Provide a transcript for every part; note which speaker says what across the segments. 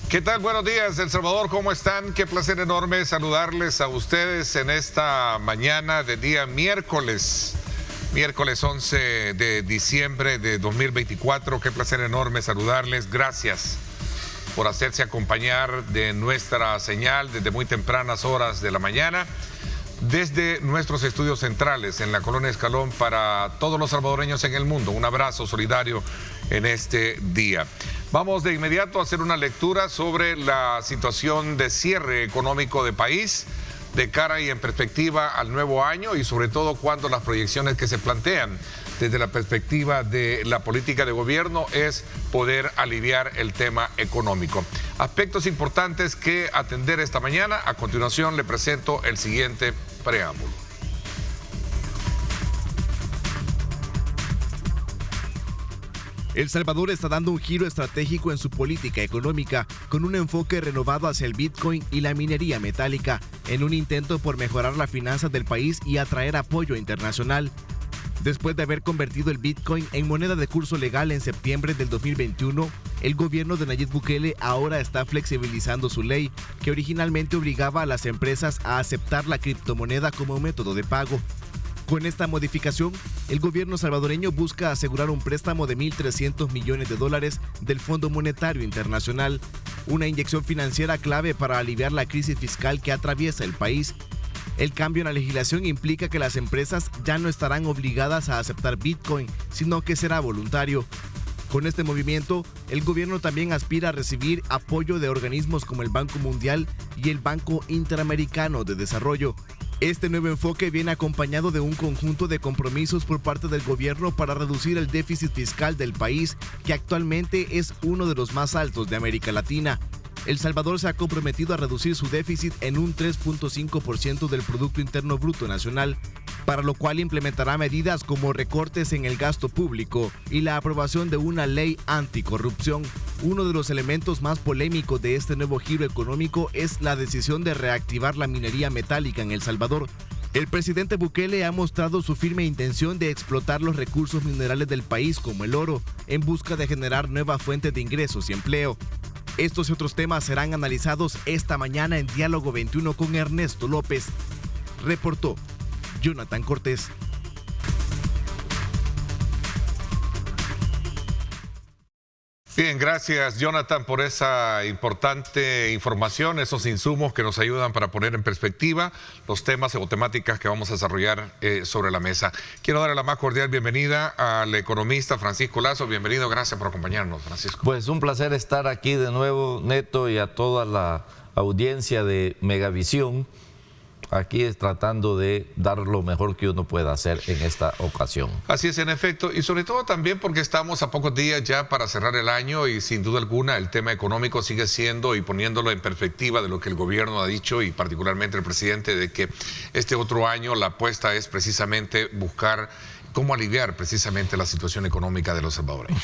Speaker 1: ¿Qué tal? Buenos días, El Salvador, ¿cómo están? Qué placer enorme saludarles a ustedes en esta mañana de día miércoles 11 de diciembre de 2024. Qué placer enorme saludarles. Gracias por hacerse acompañar de nuestra señal desde muy tempranas horas de la mañana, desde nuestros estudios centrales en la Colonia Escalón para todos los salvadoreños en el mundo. Un abrazo solidario en este día. Vamos de inmediato a hacer una lectura sobre la situación de cierre económico del país de cara y en perspectiva al nuevo año, y sobre todo cuando las proyecciones que se plantean desde la perspectiva de la política de gobierno es poder aliviar el tema económico. Aspectos importantes que atender esta mañana. A continuación le presento el siguiente preámbulo.
Speaker 2: El Salvador está dando un giro estratégico en su política económica, con un enfoque renovado hacia el Bitcoin y la minería metálica, en un intento por mejorar las finanzas del país y atraer apoyo internacional. Después de haber convertido el Bitcoin en moneda de curso legal en septiembre del 2021, el gobierno de Nayib Bukele ahora está flexibilizando su ley, que originalmente obligaba a las empresas a aceptar la criptomoneda como método de pago. Con esta modificación, el gobierno salvadoreño busca asegurar un préstamo de $1.300 millones del Fondo Monetario Internacional, una inyección financiera clave para aliviar la crisis fiscal que atraviesa el país. El cambio en la legislación implica que las empresas ya no estarán obligadas a aceptar Bitcoin, sino que será voluntario. Con este movimiento, el gobierno también aspira a recibir apoyo de organismos como el Banco Mundial y el Banco Interamericano de Desarrollo. Este nuevo enfoque viene acompañado de un conjunto de compromisos por parte del gobierno para reducir el déficit fiscal del país, que actualmente es uno de los más altos de América Latina. El Salvador se ha comprometido a reducir su déficit en un 3.5% del Producto Interno Bruto Nacional, para lo cual implementará medidas como recortes en el gasto público y la aprobación de una ley anticorrupción. Uno de los elementos más polémicos de este nuevo giro económico es la decisión de reactivar la minería metálica en El Salvador. El presidente Bukele ha mostrado su firme intención de explotar los recursos minerales del país como el oro, en busca de generar nuevas fuentes de ingresos y empleo. Estos y otros temas serán analizados esta mañana en Diálogo 21 con Ernesto López. Reportó Jonathan Cortés.
Speaker 1: Bien, gracias Jonathan por esa importante información, esos insumos que nos ayudan para poner en perspectiva los temas o temáticas que vamos a desarrollar sobre la mesa. Quiero darle la más cordial bienvenida al economista Francisco Lazo. Bienvenido, gracias por acompañarnos, Francisco.
Speaker 3: Pues un placer estar aquí de nuevo, Neto, y a toda la audiencia de Megavisión. Aquí es tratando de dar lo mejor que uno pueda hacer en esta ocasión.
Speaker 1: Así es, en efecto, y sobre todo también porque estamos a pocos días ya para cerrar el año y sin duda alguna el tema económico sigue siendo, y poniéndolo en perspectiva de lo que el gobierno ha dicho y particularmente el presidente, de que este otro año la apuesta es precisamente buscar cómo aliviar precisamente la situación económica de los salvadoreños.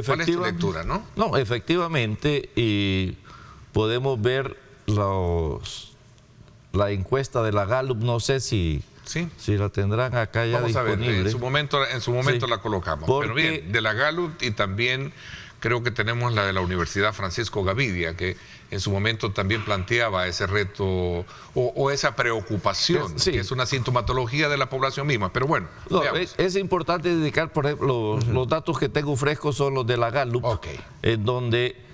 Speaker 1: ¿Cuál es tu lectura, no?
Speaker 3: No, efectivamente, y podemos ver la encuesta de la Gallup, no sé si la tendrán acá ya disponible.
Speaker 1: Vamos a ver, en su momento la colocamos. Pero bien, de la Gallup, y también creo que tenemos la de la Universidad Francisco Gavidia, que en su momento también planteaba ese reto o esa preocupación, que es una sintomatología de la población misma. Pero bueno,
Speaker 3: es importante indicar, por ejemplo, los datos que tengo frescos son los de la Gallup, en donde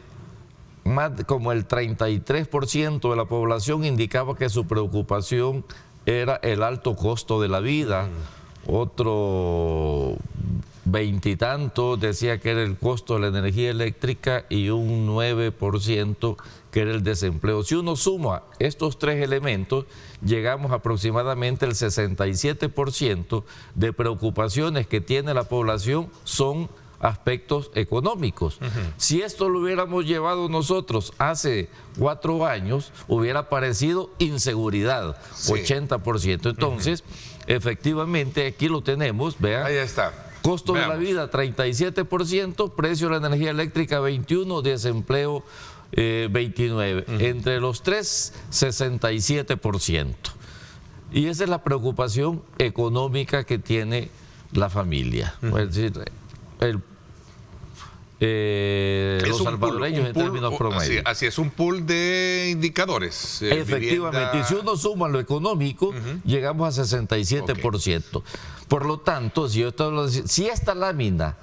Speaker 3: más como el 33% de la población indicaba que su preocupación era el alto costo de la vida. Otro 20 y tanto decía que era el costo de la energía eléctrica, y un 9% que era el desempleo. Si uno suma estos tres elementos, llegamos aproximadamente al 67% de preocupaciones que tiene la población son aspectos económicos. Si esto lo hubiéramos llevado nosotros hace 4 años, hubiera parecido inseguridad, 80%. Entonces, efectivamente, aquí lo tenemos, vean.
Speaker 1: Ahí está.
Speaker 3: Costo de la vida, 37%, precio de la energía eléctrica, 21%, desempleo, 29%. Entre los tres, 67%. Y esa es la preocupación económica que tiene la familia. Es decir, los salvadoreños en términos promedio.
Speaker 1: Así es, un pool de indicadores.
Speaker 3: Efectivamente,
Speaker 1: vivienda...
Speaker 3: y si uno suma lo económico, llegamos a 67%. Por lo tanto, si esta lámina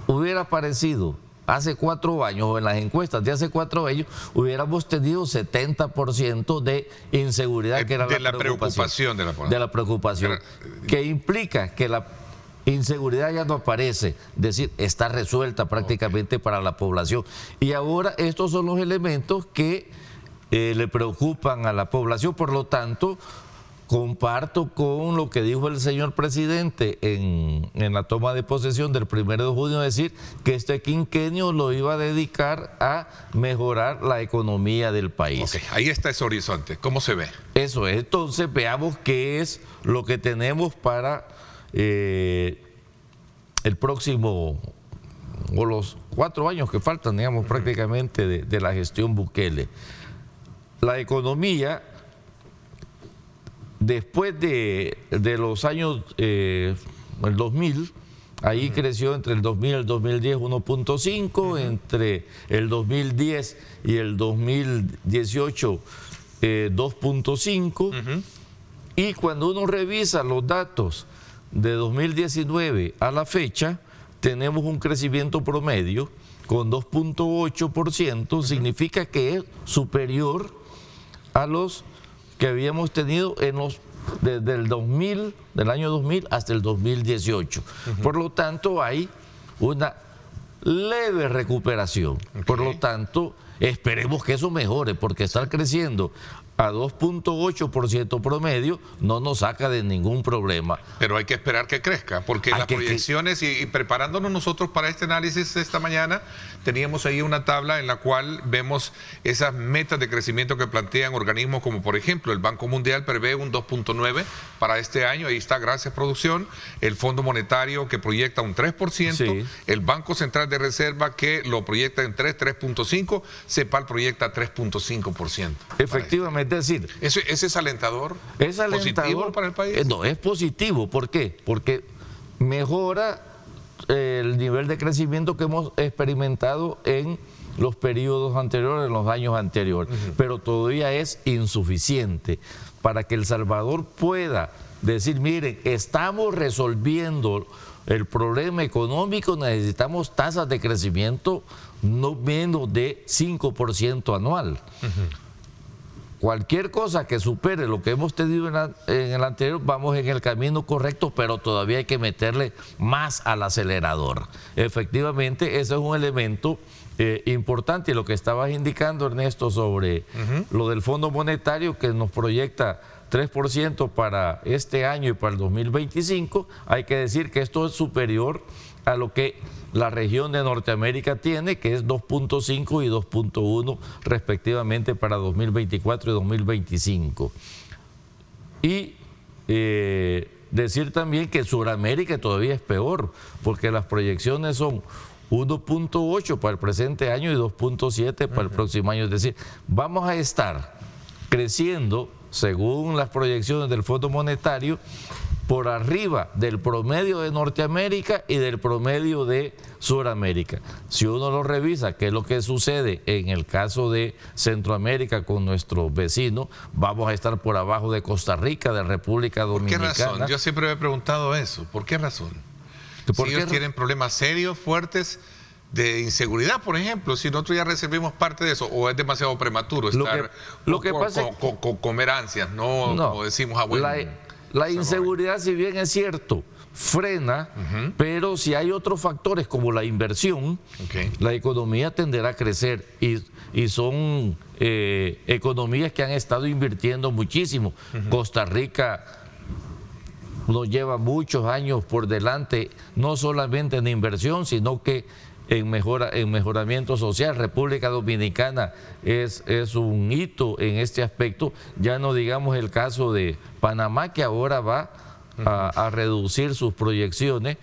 Speaker 3: hubiera aparecido hace 4 años, o en las encuestas de hace 4 años, hubiéramos tenido 70% de inseguridad, que era
Speaker 1: de la preocupación de la población.
Speaker 3: De la preocupación, que implica que la inseguridad ya no aparece, es decir, está resuelta prácticamente para la población. Y ahora estos son los elementos que le preocupan a la población. Por lo tanto, comparto con lo que dijo el señor presidente en la toma de posesión del 1 de junio, decir que este quinquenio lo iba a dedicar a mejorar la economía del país.
Speaker 1: Ahí está ese horizonte. ¿Cómo se ve?
Speaker 3: Eso es. Entonces veamos qué es lo que tenemos para el próximo, o los 4 años que faltan, digamos, prácticamente de la gestión Bukele. La economía, después de los años el 2000, ahí creció entre el 2000 y el 2010 1.5, entre el 2010 y el 2018 2.5, y cuando uno revisa los datos de 2019 a la fecha, tenemos un crecimiento promedio con 2.8%, significa que es superior a los que habíamos tenido desde el 2000, del año 2000 hasta el 2018. Por lo tanto, hay una leve recuperación. Por lo tanto, esperemos que eso mejore, porque estar creciendo a 2.8% promedio no nos saca de ningún problema.
Speaker 1: Pero hay que esperar que crezca, porque las proyecciones, y preparándonos nosotros para este análisis esta mañana, teníamos ahí una tabla en la cual vemos esas metas de crecimiento que plantean organismos como, por ejemplo, el Banco Mundial prevé un 2.9 para este año, ahí está, gracias producción, el Fondo Monetario que proyecta un 3%, sí. El Banco Central de Reserva que lo proyecta en 3.5, CEPAL proyecta 3.5%.
Speaker 3: Efectivamente. Es decir,
Speaker 1: ¿Ese es alentador?
Speaker 3: ¿Es alentador?
Speaker 1: ¿Positivo para el país?
Speaker 3: No, es positivo. ¿Por qué? Porque mejora el nivel de crecimiento que hemos experimentado en los periodos anteriores, en los años anteriores. Pero todavía es insuficiente para que El Salvador pueda decir, miren, estamos resolviendo el problema económico, necesitamos tasas de crecimiento no menos de 5% anual. Cualquier cosa que supere lo que hemos tenido en el anterior, vamos en el camino correcto, pero todavía hay que meterle más al acelerador. Efectivamente, ese es un elemento importante. Y lo que estabas indicando, Ernesto, sobre lo del Fondo Monetario, que nos proyecta 3% para este año y para el 2025, hay que decir que esto es superior a lo que la región de Norteamérica tiene, que es 2.5 y 2.1 respectivamente para 2024 y 2025. Y decir también que Sudamérica todavía es peor, porque las proyecciones son 1.8 para el presente año y 2.7 para el próximo año. Es decir, vamos a estar creciendo, según las proyecciones del Fondo Monetario, por arriba del promedio de Norteamérica y del promedio de Sudamérica. Si uno lo revisa, qué es lo que sucede en el caso de Centroamérica con nuestros vecinos, vamos a estar por abajo de Costa Rica, de República Dominicana.
Speaker 1: ¿Por qué razón? Yo siempre me he preguntado eso. ¿Por qué razón? Si ellos tienen problemas serios, fuertes, de inseguridad, por ejemplo, si nosotros ya recibimos parte de eso, o es demasiado prematuro estar comer ansias, no como decimos a buen...
Speaker 3: La inseguridad, si bien es cierto, frena, pero si hay otros factores como la inversión, la economía tenderá a crecer y son economías que han estado invirtiendo muchísimo. Costa Rica nos lleva muchos años por delante, no solamente en inversión, sino que en mejoramiento social. República Dominicana es un hito en este aspecto, ya no digamos el caso de Panamá, que ahora va a reducir sus proyecciones.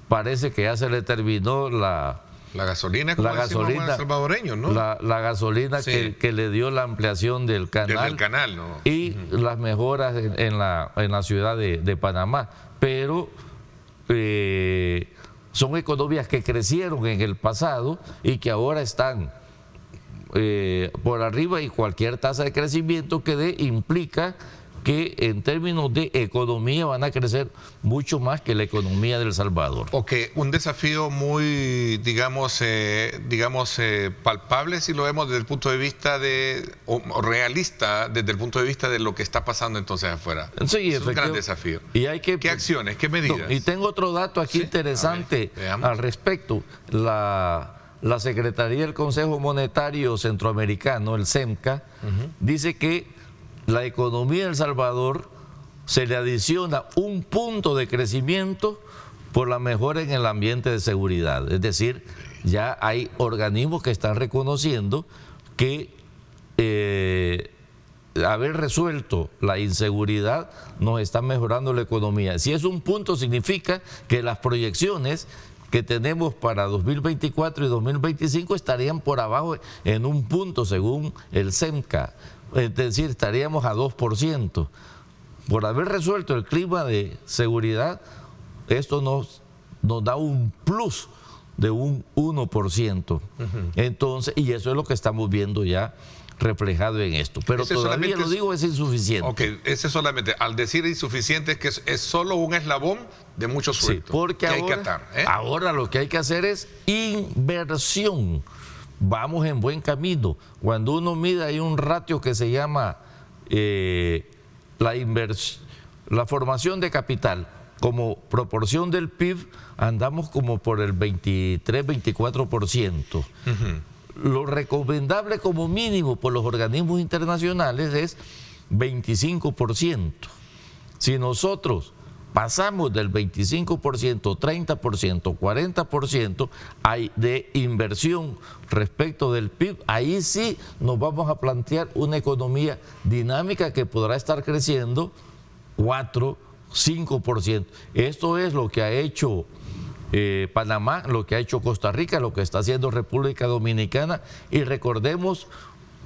Speaker 3: Parece que ya se le terminó la
Speaker 1: gasolina, como decimos los salvadoreños, ¿no?
Speaker 3: La gasolina que le dio la ampliación del canal,
Speaker 1: ¿no?
Speaker 3: Y las mejoras en la ciudad de Panamá. Pero son economías que crecieron en el pasado y que ahora están por arriba, y cualquier tasa de crecimiento que dé implica que en términos de economía van a crecer mucho más que la economía de El Salvador.
Speaker 1: Ok, un desafío muy, digamos, palpable si lo vemos desde el punto de vista o realista, desde el punto de vista de lo que está pasando entonces afuera.
Speaker 3: Sí,
Speaker 1: es un gran desafío.
Speaker 3: Y hay que,
Speaker 1: ¿qué acciones, qué medidas?
Speaker 3: No, y tengo otro dato aquí interesante al respecto. La Secretaría del Consejo Monetario Centroamericano, el CEMCA, dice que la economía de El Salvador se le adiciona un punto de crecimiento por la mejora en el ambiente de seguridad. Es decir, ya hay organismos que están reconociendo que haber resuelto la inseguridad nos está mejorando la economía. Si es un punto, significa que las proyecciones que tenemos para 2024 y 2025 estarían por abajo en un punto según el CEMCA. Es decir, estaríamos a 2%. Por haber resuelto el clima de seguridad, esto nos da un plus de un 1%. Entonces, y eso es lo que estamos viendo ya reflejado en esto. Pero todavía lo digo, es insuficiente.
Speaker 1: Ok, ese solamente, al decir insuficiente, es que es solo un eslabón de muchos sueltos.
Speaker 3: Sí, porque ahora lo que hay que hacer es inversión. Vamos en buen camino. Cuando uno mide, hay un ratio que se llama la formación de capital. Como proporción del PIB, andamos como por el 23-24%. Lo recomendable como mínimo por los organismos internacionales es 25%. Si nosotros pasamos del 25%, 30%, 40% de inversión respecto del PIB, ahí sí nos vamos a plantear una economía dinámica que podrá estar creciendo 4, 5%. Esto es lo que ha hecho Panamá, lo que ha hecho Costa Rica, lo que está haciendo República Dominicana, y recordemos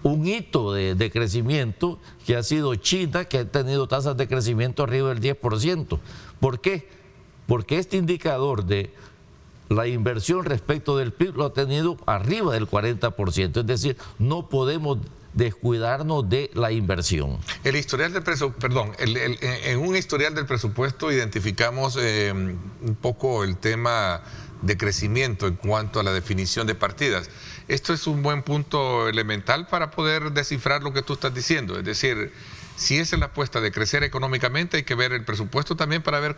Speaker 3: un hito de crecimiento que ha sido China, que ha tenido tasas de crecimiento arriba del 10%. ¿Por qué? Porque este indicador de la inversión respecto del PIB lo ha tenido arriba del 40%, es decir, no podemos descuidarnos de la inversión.
Speaker 1: El historial del en un historial del presupuesto identificamos un poco el tema de crecimiento en cuanto a la definición de partidas. Esto es un buen punto elemental para poder descifrar lo que tú estás diciendo. Es decir, si esa es la apuesta de crecer económicamente, hay que ver el presupuesto también para ver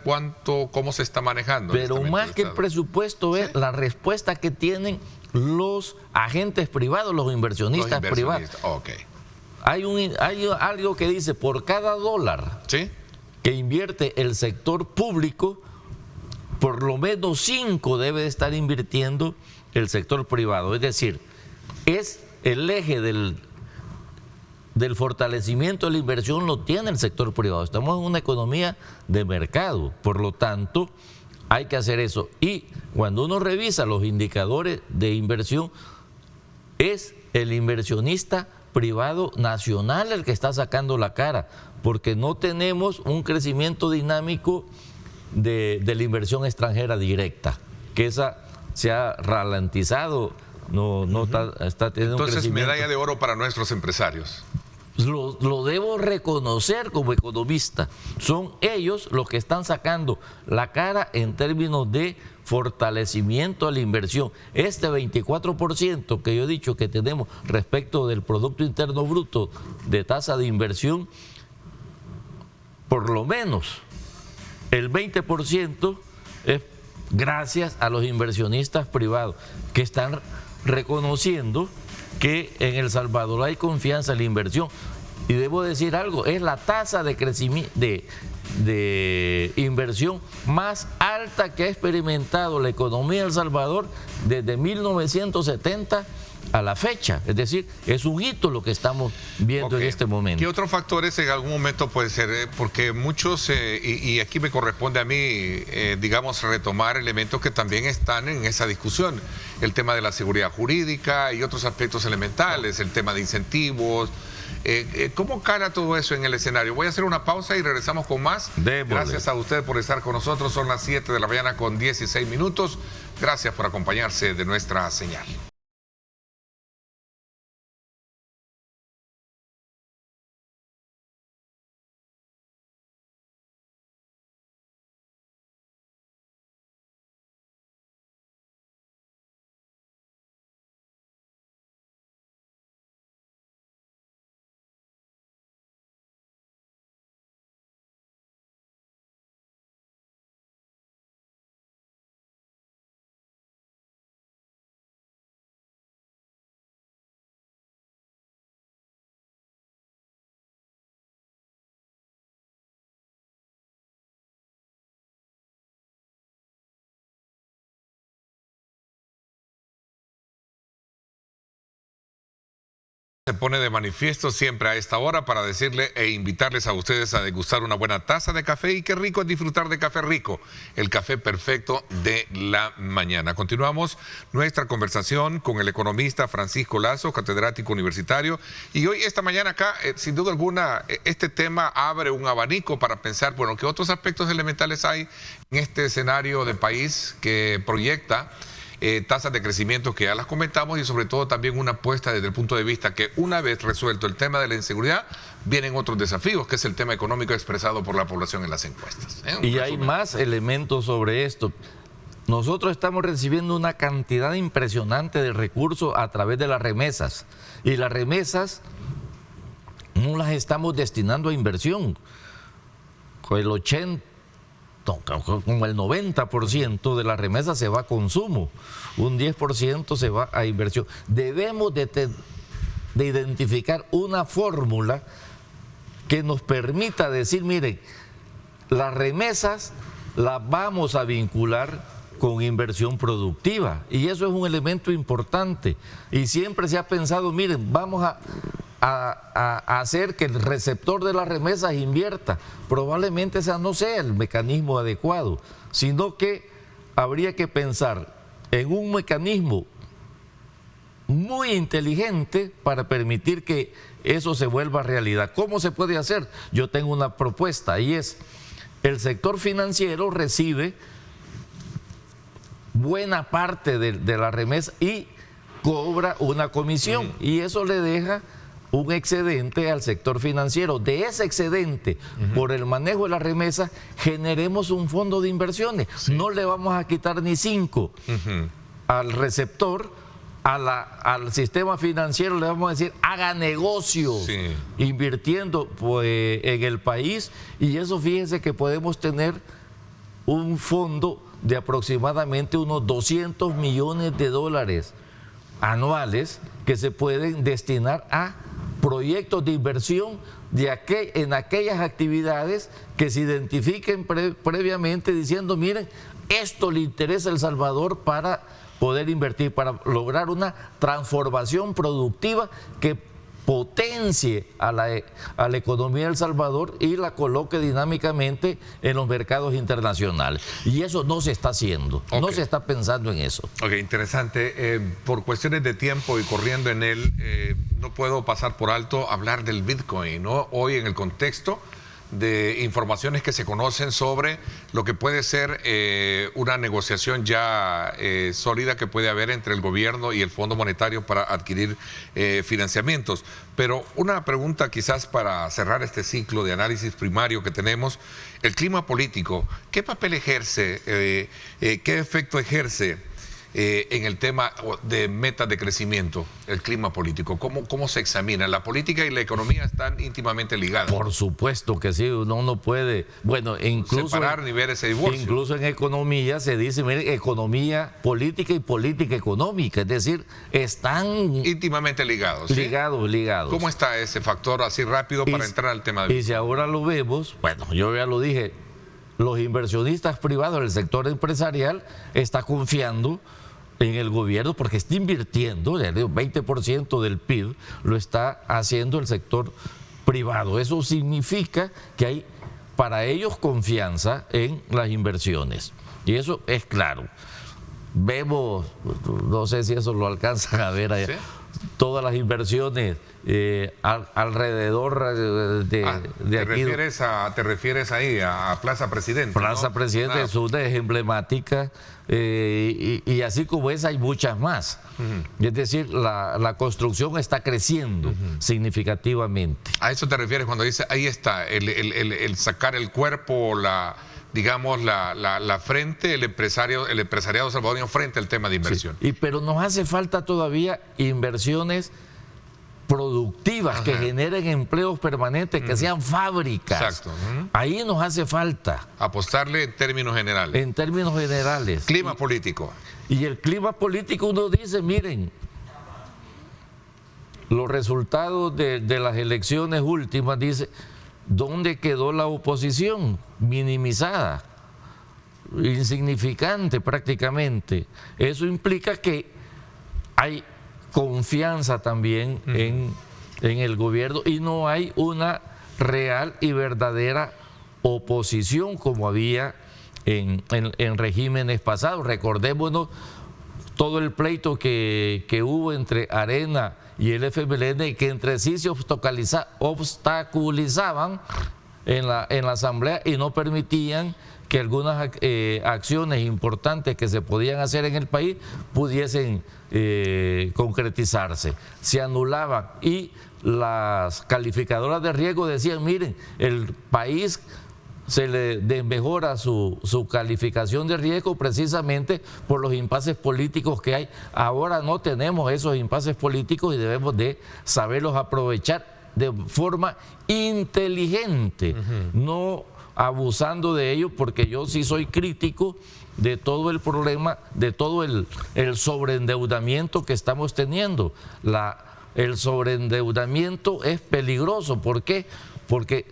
Speaker 1: cómo se está manejando.
Speaker 3: Pero más que el presupuesto es la respuesta que tienen los agentes privados, los inversionistas privados.
Speaker 1: Okay.
Speaker 3: Hay algo que dice, por cada dólar que invierte el sector público, por lo menos 5 debe de estar invirtiendo el sector privado. Es decir, es el eje del fortalecimiento de la inversión, lo tiene el sector privado. Estamos en una economía de mercado, por lo tanto hay que hacer eso. Y cuando uno revisa los indicadores de inversión, es el inversionista privado nacional el que está sacando la cara, porque no tenemos un crecimiento dinámico de la inversión extranjera directa, que esa se ha ralentizado, no está teniendo un crecimiento.
Speaker 1: Entonces, medalla de oro para nuestros empresarios.
Speaker 3: Lo debo reconocer como economista. Son ellos los que están sacando la cara en términos de fortalecimiento a la inversión. Este 24% que yo he dicho que tenemos respecto del Producto Interno Bruto de tasa de inversión, por lo menos el 20% es gracias a los inversionistas privados que están reconociendo que en El Salvador hay confianza en la inversión. Y debo decir algo, es la tasa de crecimiento de inversión más alta que ha experimentado la economía de El Salvador desde 1970 a la fecha. Es decir, es un hito lo que estamos viendo en este momento.
Speaker 1: ¿Qué otros factores en algún momento puede ser? Porque muchos, y aquí me corresponde a mí, digamos, retomar elementos que también están en esa discusión. El tema de la seguridad jurídica y otros aspectos elementales, el tema de incentivos. ¿Cómo cala todo eso en el escenario? Voy a hacer una pausa y regresamos con más. Gracias a usted por estar con nosotros. Son las 7 de la mañana con 16 minutos. Gracias por acompañarse de nuestra señal. Se pone de manifiesto siempre a esta hora para decirle e invitarles a ustedes a degustar una buena taza de café, y qué rico es disfrutar de Café Rico, el café perfecto de la mañana. Continuamos nuestra conversación con el economista Francisco Lazo, catedrático universitario, y hoy, esta mañana acá, sin duda alguna, este tema abre un abanico para pensar, bueno, qué otros aspectos elementales hay en este escenario de país que proyecta tasas de crecimiento que ya las comentamos, y sobre todo también una apuesta desde el punto de vista que una vez resuelto el tema de la inseguridad, vienen otros desafíos, que es el tema económico expresado por la población en las encuestas.
Speaker 3: Y hay más elementos sobre esto. Nosotros estamos recibiendo una cantidad impresionante de recursos a través de las remesas, y las remesas no las estamos destinando a inversión. Con el 80, como el 90% de la remesa se va a consumo, un 10% se va a inversión. Debemos de identificar una fórmula que nos permita decir, miren, las remesas las vamos a vincular con inversión productiva, y eso es un elemento importante. Y siempre se ha pensado, miren, vamos a hacer que el receptor de las remesas invierta. Probablemente ese no sea el mecanismo adecuado, sino que habría que pensar en un mecanismo muy inteligente para permitir que eso se vuelva realidad. ¿Cómo se puede hacer? Yo tengo una propuesta, y es: el sector financiero recibe buena parte de la remesa y cobra una comisión, y eso le deja un excedente al sector financiero. De ese excedente, por el manejo de la remesa, generemos un fondo de inversiones. No le vamos a quitar ni 5 al receptor, al sistema financiero le vamos a decir, haga negocio invirtiendo pues, en el país, y eso, fíjense que podemos tener un fondo de aproximadamente unos 200 millones de dólares anuales que se pueden destinar a proyectos de inversión en aquellas actividades que se identifiquen previamente, diciendo, miren, esto le interesa a El Salvador para poder invertir, para lograr una transformación productiva que potencie a la economía de El Salvador y la coloque dinámicamente en los mercados internacionales. Y eso no se está haciendo, no se está pensando en eso.
Speaker 1: Ok, interesante. Por cuestiones de tiempo y corriendo en él, no puedo pasar por alto hablar del Bitcoin, ¿no? Hoy, en el contexto de informaciones que se conocen sobre lo que puede ser una negociación ya sólida que puede haber entre el gobierno y el Fondo Monetario para adquirir financiamientos. Pero una pregunta quizás para cerrar este ciclo de análisis primario que tenemos: el clima político, ¿qué papel ejerce, qué efecto ejerce en el tema de metas de crecimiento, el clima político? ¿Cómo se examina? La política y la economía están íntimamente ligadas.
Speaker 3: Por supuesto que sí, uno no puede, bueno, incluso
Speaker 1: separar ni ver ese divorcio.
Speaker 3: Incluso en economía se dice, mire, economía política y política económica, es decir, están
Speaker 1: íntimamente ligados. ¿Sí?
Speaker 3: Ligados.
Speaker 1: ¿Cómo está ese factor así rápido para entrar al tema?
Speaker 3: Y si ahora lo vemos, bueno, yo ya lo dije, los inversionistas privados del sector empresarial están confiando en el gobierno porque está invirtiendo, el 20% del PIB lo está haciendo el sector privado. Eso significa que hay para ellos confianza en las inversiones, y eso es claro. Vemos, no sé si eso lo alcanzan a ver allá. todas las inversiones alrededor de aquí.
Speaker 1: ¿Te refieres ahí a Plaza Presidente?
Speaker 3: Plaza, ¿no? Presidente es una emblemática, y así como esa hay muchas más. Es decir, la construcción está creciendo significativamente.
Speaker 1: ¿A eso te refieres cuando dice ahí está, el sacar el cuerpo, la frente, el empresariado salvadoreño frente al tema de inversión?
Speaker 3: Sí, pero nos hace falta todavía inversiones productivas que generen empleos permanentes, que sean fábricas.
Speaker 1: Exacto.
Speaker 3: Ahí nos hace falta.
Speaker 1: Apostarle en términos generales.
Speaker 3: En términos generales.
Speaker 1: Clima político.
Speaker 3: Y el clima político, uno dice, miren, los resultados de las elecciones últimas, dice, ¿dónde quedó la oposición? Minimizada, insignificante prácticamente. Eso implica que hay confianza también en el gobierno y no hay una real y verdadera oposición como había en regímenes pasados. Recordémonos todo el pleito que hubo entre Arena y el FMLN, que entre sí se obstaculizaban en la asamblea y no permitían que algunas acciones importantes que se podían hacer en el país pudiesen concretizarse. Se anulaban y las calificadoras de riesgo decían, miren, el país se le desmejora su calificación de riesgo precisamente por los impases políticos que hay. Ahora no tenemos esos impases políticos y debemos de saberlos aprovechar de forma inteligente, no abusando de ello, porque yo sí soy crítico de todo el problema, de todo el sobreendeudamiento que estamos teniendo. El sobreendeudamiento es peligroso. ¿Por qué? Porque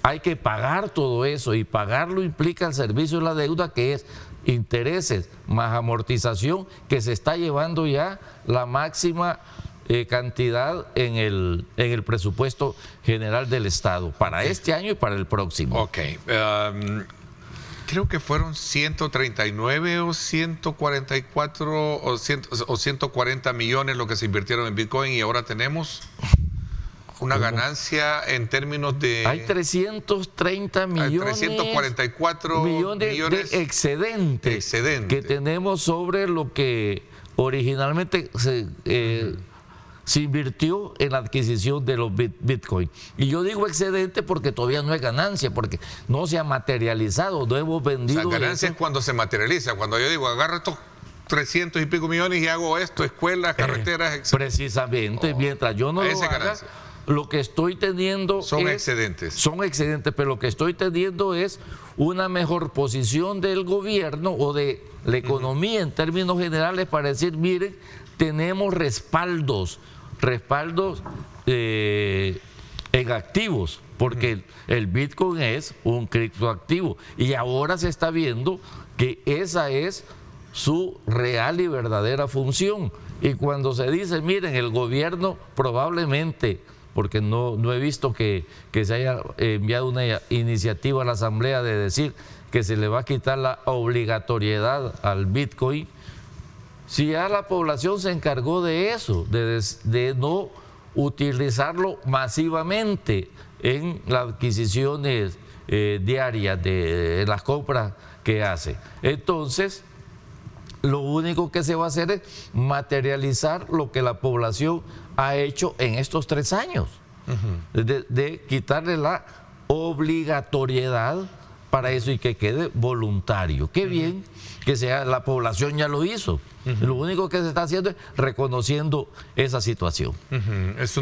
Speaker 3: hay que pagar todo eso, y pagarlo implica el servicio de la deuda, que es intereses más amortización, que se está llevando ya la máxima cantidad en el presupuesto general del Estado para este año y para el próximo.
Speaker 1: Ok. Creo que fueron 139 o 144 o 140 millones lo que se invirtieron en Bitcoin, y ahora tenemos una ganancia en términos de...
Speaker 3: Hay 330 millones,
Speaker 1: 344 millones
Speaker 3: de excedente que tenemos sobre lo que originalmente se invirtió en la adquisición de los Bitcoin. Y yo digo excedente porque todavía no es ganancia, porque no se ha materializado, no hemos vendido.
Speaker 1: O sea, ganancia es cuando se materializa, cuando yo digo, agarro estos 300 y pico millones y hago esto, escuelas, carreteras, etc.
Speaker 3: Precisamente, mientras yo no lo haga, lo que estoy teniendo
Speaker 1: son excedentes.
Speaker 3: Son excedentes, pero lo que estoy teniendo es una mejor posición del gobierno o de la economía en términos generales para decir, miren, tenemos respaldos en activos, porque el Bitcoin es un criptoactivo y ahora se está viendo que esa es su real y verdadera función. Y cuando se dice, miren, el gobierno probablemente, porque no he visto que se haya enviado una iniciativa a la Asamblea de decir que se le va a quitar la obligatoriedad al Bitcoin, si ya la población se encargó de eso, de no utilizarlo masivamente en las adquisiciones diarias, de las compras que hace. Entonces, lo único que se va a hacer es materializar lo que la población ha hecho en estos 3 años, de quitarle la obligatoriedad para eso y que quede voluntario. Qué bien que sea, la población ya lo hizo. Lo único que se está haciendo es reconociendo esa situación.
Speaker 1: Es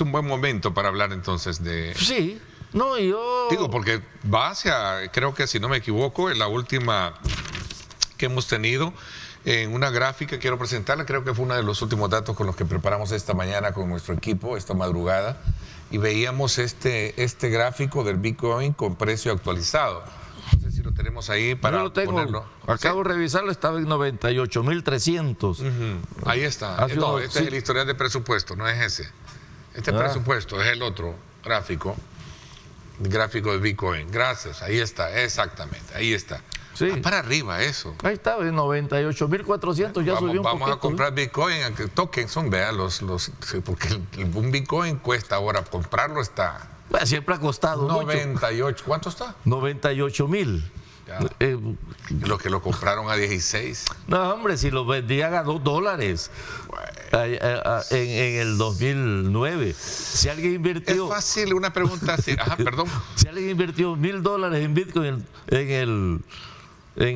Speaker 1: un buen momento para hablar entonces de...
Speaker 3: Sí, no, yo...
Speaker 1: Digo, porque va hacia, creo que si no me equivoco, en la última que hemos tenido, en una gráfica, quiero presentarla, creo que fue uno de los últimos datos con los que preparamos esta mañana con nuestro equipo, esta madrugada, y veíamos este gráfico del Bitcoin con precio actualizado. No sé si lo tenemos ahí para ponerlo.
Speaker 3: Acabo de revisarlo, estaba en 98.300.
Speaker 1: Ahí está. No, este es el historial de presupuesto, no es ese. Este presupuesto es el otro gráfico, el gráfico de Bitcoin. Gracias, ahí está, exactamente, ahí está.
Speaker 3: Sí.
Speaker 1: Para arriba eso.
Speaker 3: Ahí está, en 98.400 ya subió un
Speaker 1: Vamos
Speaker 3: poquito.
Speaker 1: a comprar Bitcoin, aunque token son, vea, porque un Bitcoin cuesta ahora, comprarlo está
Speaker 3: Pues siempre ha costado
Speaker 1: 98,
Speaker 3: mucho.
Speaker 1: ¿cuánto está?
Speaker 3: 98.000.
Speaker 1: Los que lo compraron a 16.
Speaker 3: No, hombre, si lo vendían a $2 en el 2009. Si alguien invirtió...
Speaker 1: Es fácil, una pregunta así. Ajá, perdón.
Speaker 3: Si alguien invirtió $1.000 en Bitcoin en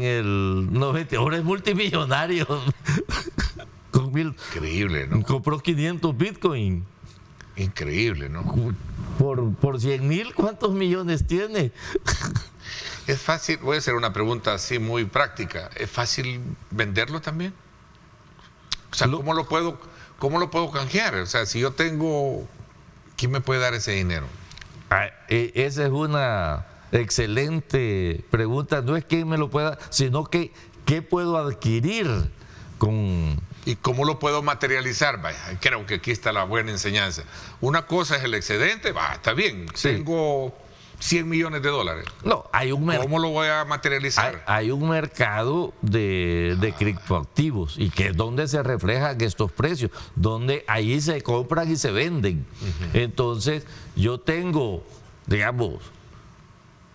Speaker 3: el 90, ahora es multimillonario. Con
Speaker 1: Increíble, ¿no?
Speaker 3: compró 500 Bitcoin.
Speaker 1: Increíble, ¿no?
Speaker 3: Por 100,000, ¿cuántos millones tiene?
Speaker 1: Es fácil, voy a hacer una pregunta así muy práctica. ¿Es fácil venderlo también? O sea, ¿cómo lo puedo canjear? O sea, si yo tengo, ¿quién me puede dar ese dinero?
Speaker 3: Esa es una excelente pregunta. No es quién me lo pueda, sino que qué puedo adquirir con...
Speaker 1: ¿Y cómo lo puedo materializar? Vaya, creo que aquí está la buena enseñanza. Una cosa es el excedente, está bien,
Speaker 3: Sí.
Speaker 1: tengo $100 millones.
Speaker 3: No, hay un mercado.
Speaker 1: ¿Cómo lo voy a materializar?
Speaker 3: Hay un mercado de criptoactivos y que es donde se reflejan estos precios, donde ahí se compran y se venden. Entonces, yo tengo, digamos,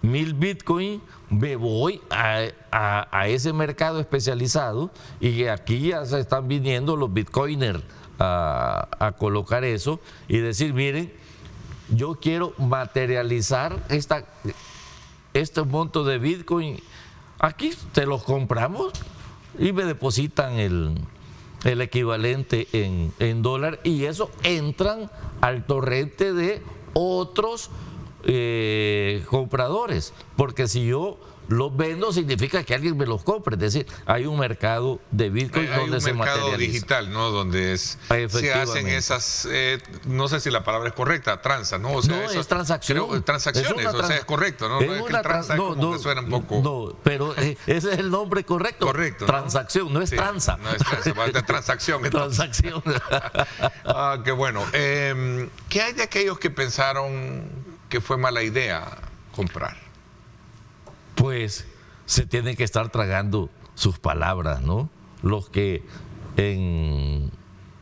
Speaker 3: 1,000 Bitcoin, me voy a ese mercado especializado y aquí ya se están viniendo los Bitcoiners a colocar eso y decir, miren, yo quiero materializar este monto de Bitcoin. Aquí te los compramos y me depositan el equivalente en dólar y eso entran al torrente de otros compradores. Porque si yo los vendo significa que alguien me los compre. Es decir, hay un mercado de Bitcoin donde se materializa. Hay un mercado
Speaker 1: digital, ¿no? Donde se hacen esas, no sé si la palabra es correcta, tranza, ¿no? O sea,
Speaker 3: no,
Speaker 1: eso,
Speaker 3: es transacción.
Speaker 1: Transacciones, o sea, es correcto, ¿no? Es que tranza es como que suena un poco...
Speaker 3: No, pero ese es el nombre correcto.
Speaker 1: Correcto.
Speaker 3: Transacción, no es tranza.
Speaker 1: No es tranza, es transacción.
Speaker 3: Transacción.
Speaker 1: Qué bueno. ¿Qué hay de aquellos que pensaron que fue mala idea comprar?
Speaker 3: Pues se tienen que estar tragando sus palabras, ¿no? Los que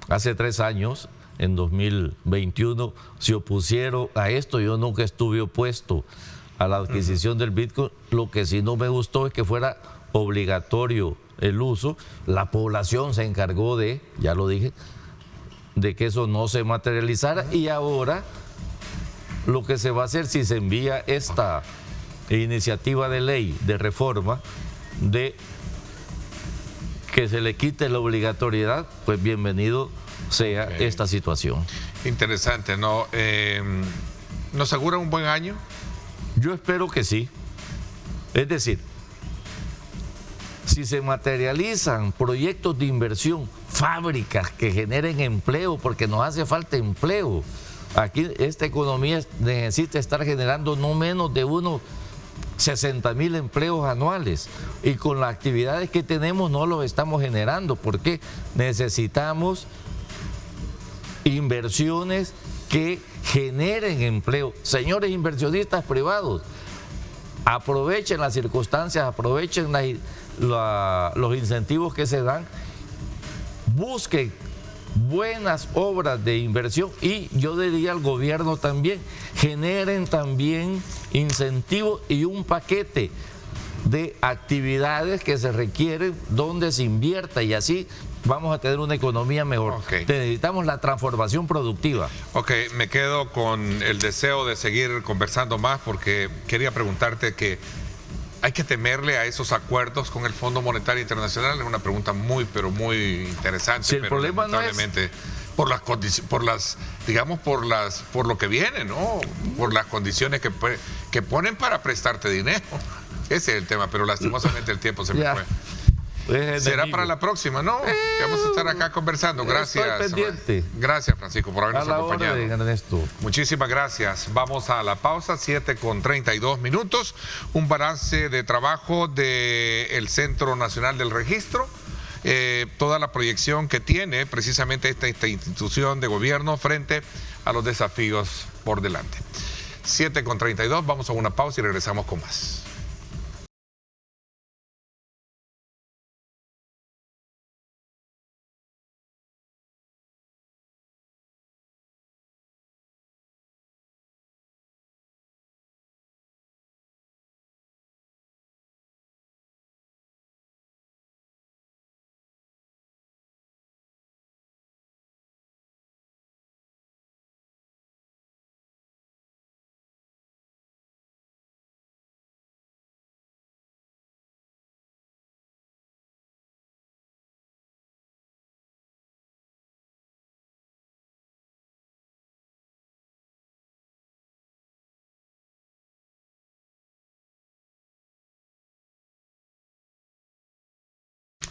Speaker 3: hace 3 años, en 2021, se opusieron a esto. Yo nunca estuve opuesto a la adquisición del Bitcoin. Lo que sí no me gustó es que fuera obligatorio el uso. La población se encargó ya lo dije, de que eso no se materializara y ahora lo que se va a hacer si se envía esta iniciativa de ley de reforma de que se le quite la obligatoriedad, pues bienvenido sea esta situación.
Speaker 1: Interesante, ¿no? ¿Nos asegura un buen año?
Speaker 3: Yo espero que sí. Es decir, si se materializan proyectos de inversión, fábricas que generen empleo, porque nos hace falta empleo. Aquí esta economía necesita estar generando no menos de unos 60,000 empleos anuales y con las actividades que tenemos no los estamos generando porque necesitamos inversiones que generen empleo. Señores inversionistas privados, aprovechen las circunstancias, aprovechen los incentivos que se dan, busquen buenas obras de inversión y yo diría al gobierno también, generen también incentivos y un paquete de actividades que se requieren donde se invierta y así vamos a tener una economía mejor. Necesitamos la transformación productiva.
Speaker 1: Ok, me quedo con el deseo de seguir conversando más porque quería preguntarte que ¿hay que temerle a esos acuerdos con el Fondo Monetario Internacional? Es una pregunta muy, pero muy interesante.
Speaker 3: Si el
Speaker 1: pero
Speaker 3: problema no es...
Speaker 1: por las condiciones, por lo que viene, ¿no? Por las condiciones que ponen para prestarte dinero. Ese es el tema, pero lastimosamente el tiempo se me fue. Será para la próxima, ¿no? Vamos a estar acá conversando. Gracias.
Speaker 3: Estoy pendiente.
Speaker 1: Gracias, Francisco, por habernos acompañado.
Speaker 3: Ernesto.
Speaker 1: Muchísimas gracias. Vamos a la pausa, 7:32. Un balance de trabajo del Centro Nacional del Registro. Toda la proyección que tiene precisamente esta institución de gobierno frente a los desafíos por delante. 7:32, vamos a una pausa y regresamos con más.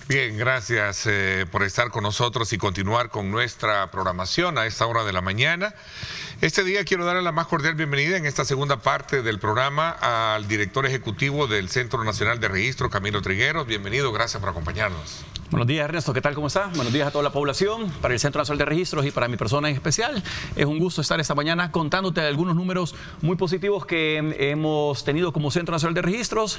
Speaker 1: Bien, gracias por estar con nosotros y continuar con nuestra programación a esta hora de la mañana. Este día quiero darle la más cordial bienvenida en esta segunda parte del programa al director ejecutivo del Centro Nacional de Registro, Camilo Trigueros. Bienvenido, gracias por acompañarnos.
Speaker 4: Buenos días, Ernesto, ¿qué tal? ¿Cómo está? Buenos días a toda la población, para el Centro Nacional de Registros y para mi persona en especial. Es un gusto estar esta mañana contándote algunos números muy positivos que hemos tenido como Centro Nacional de Registros.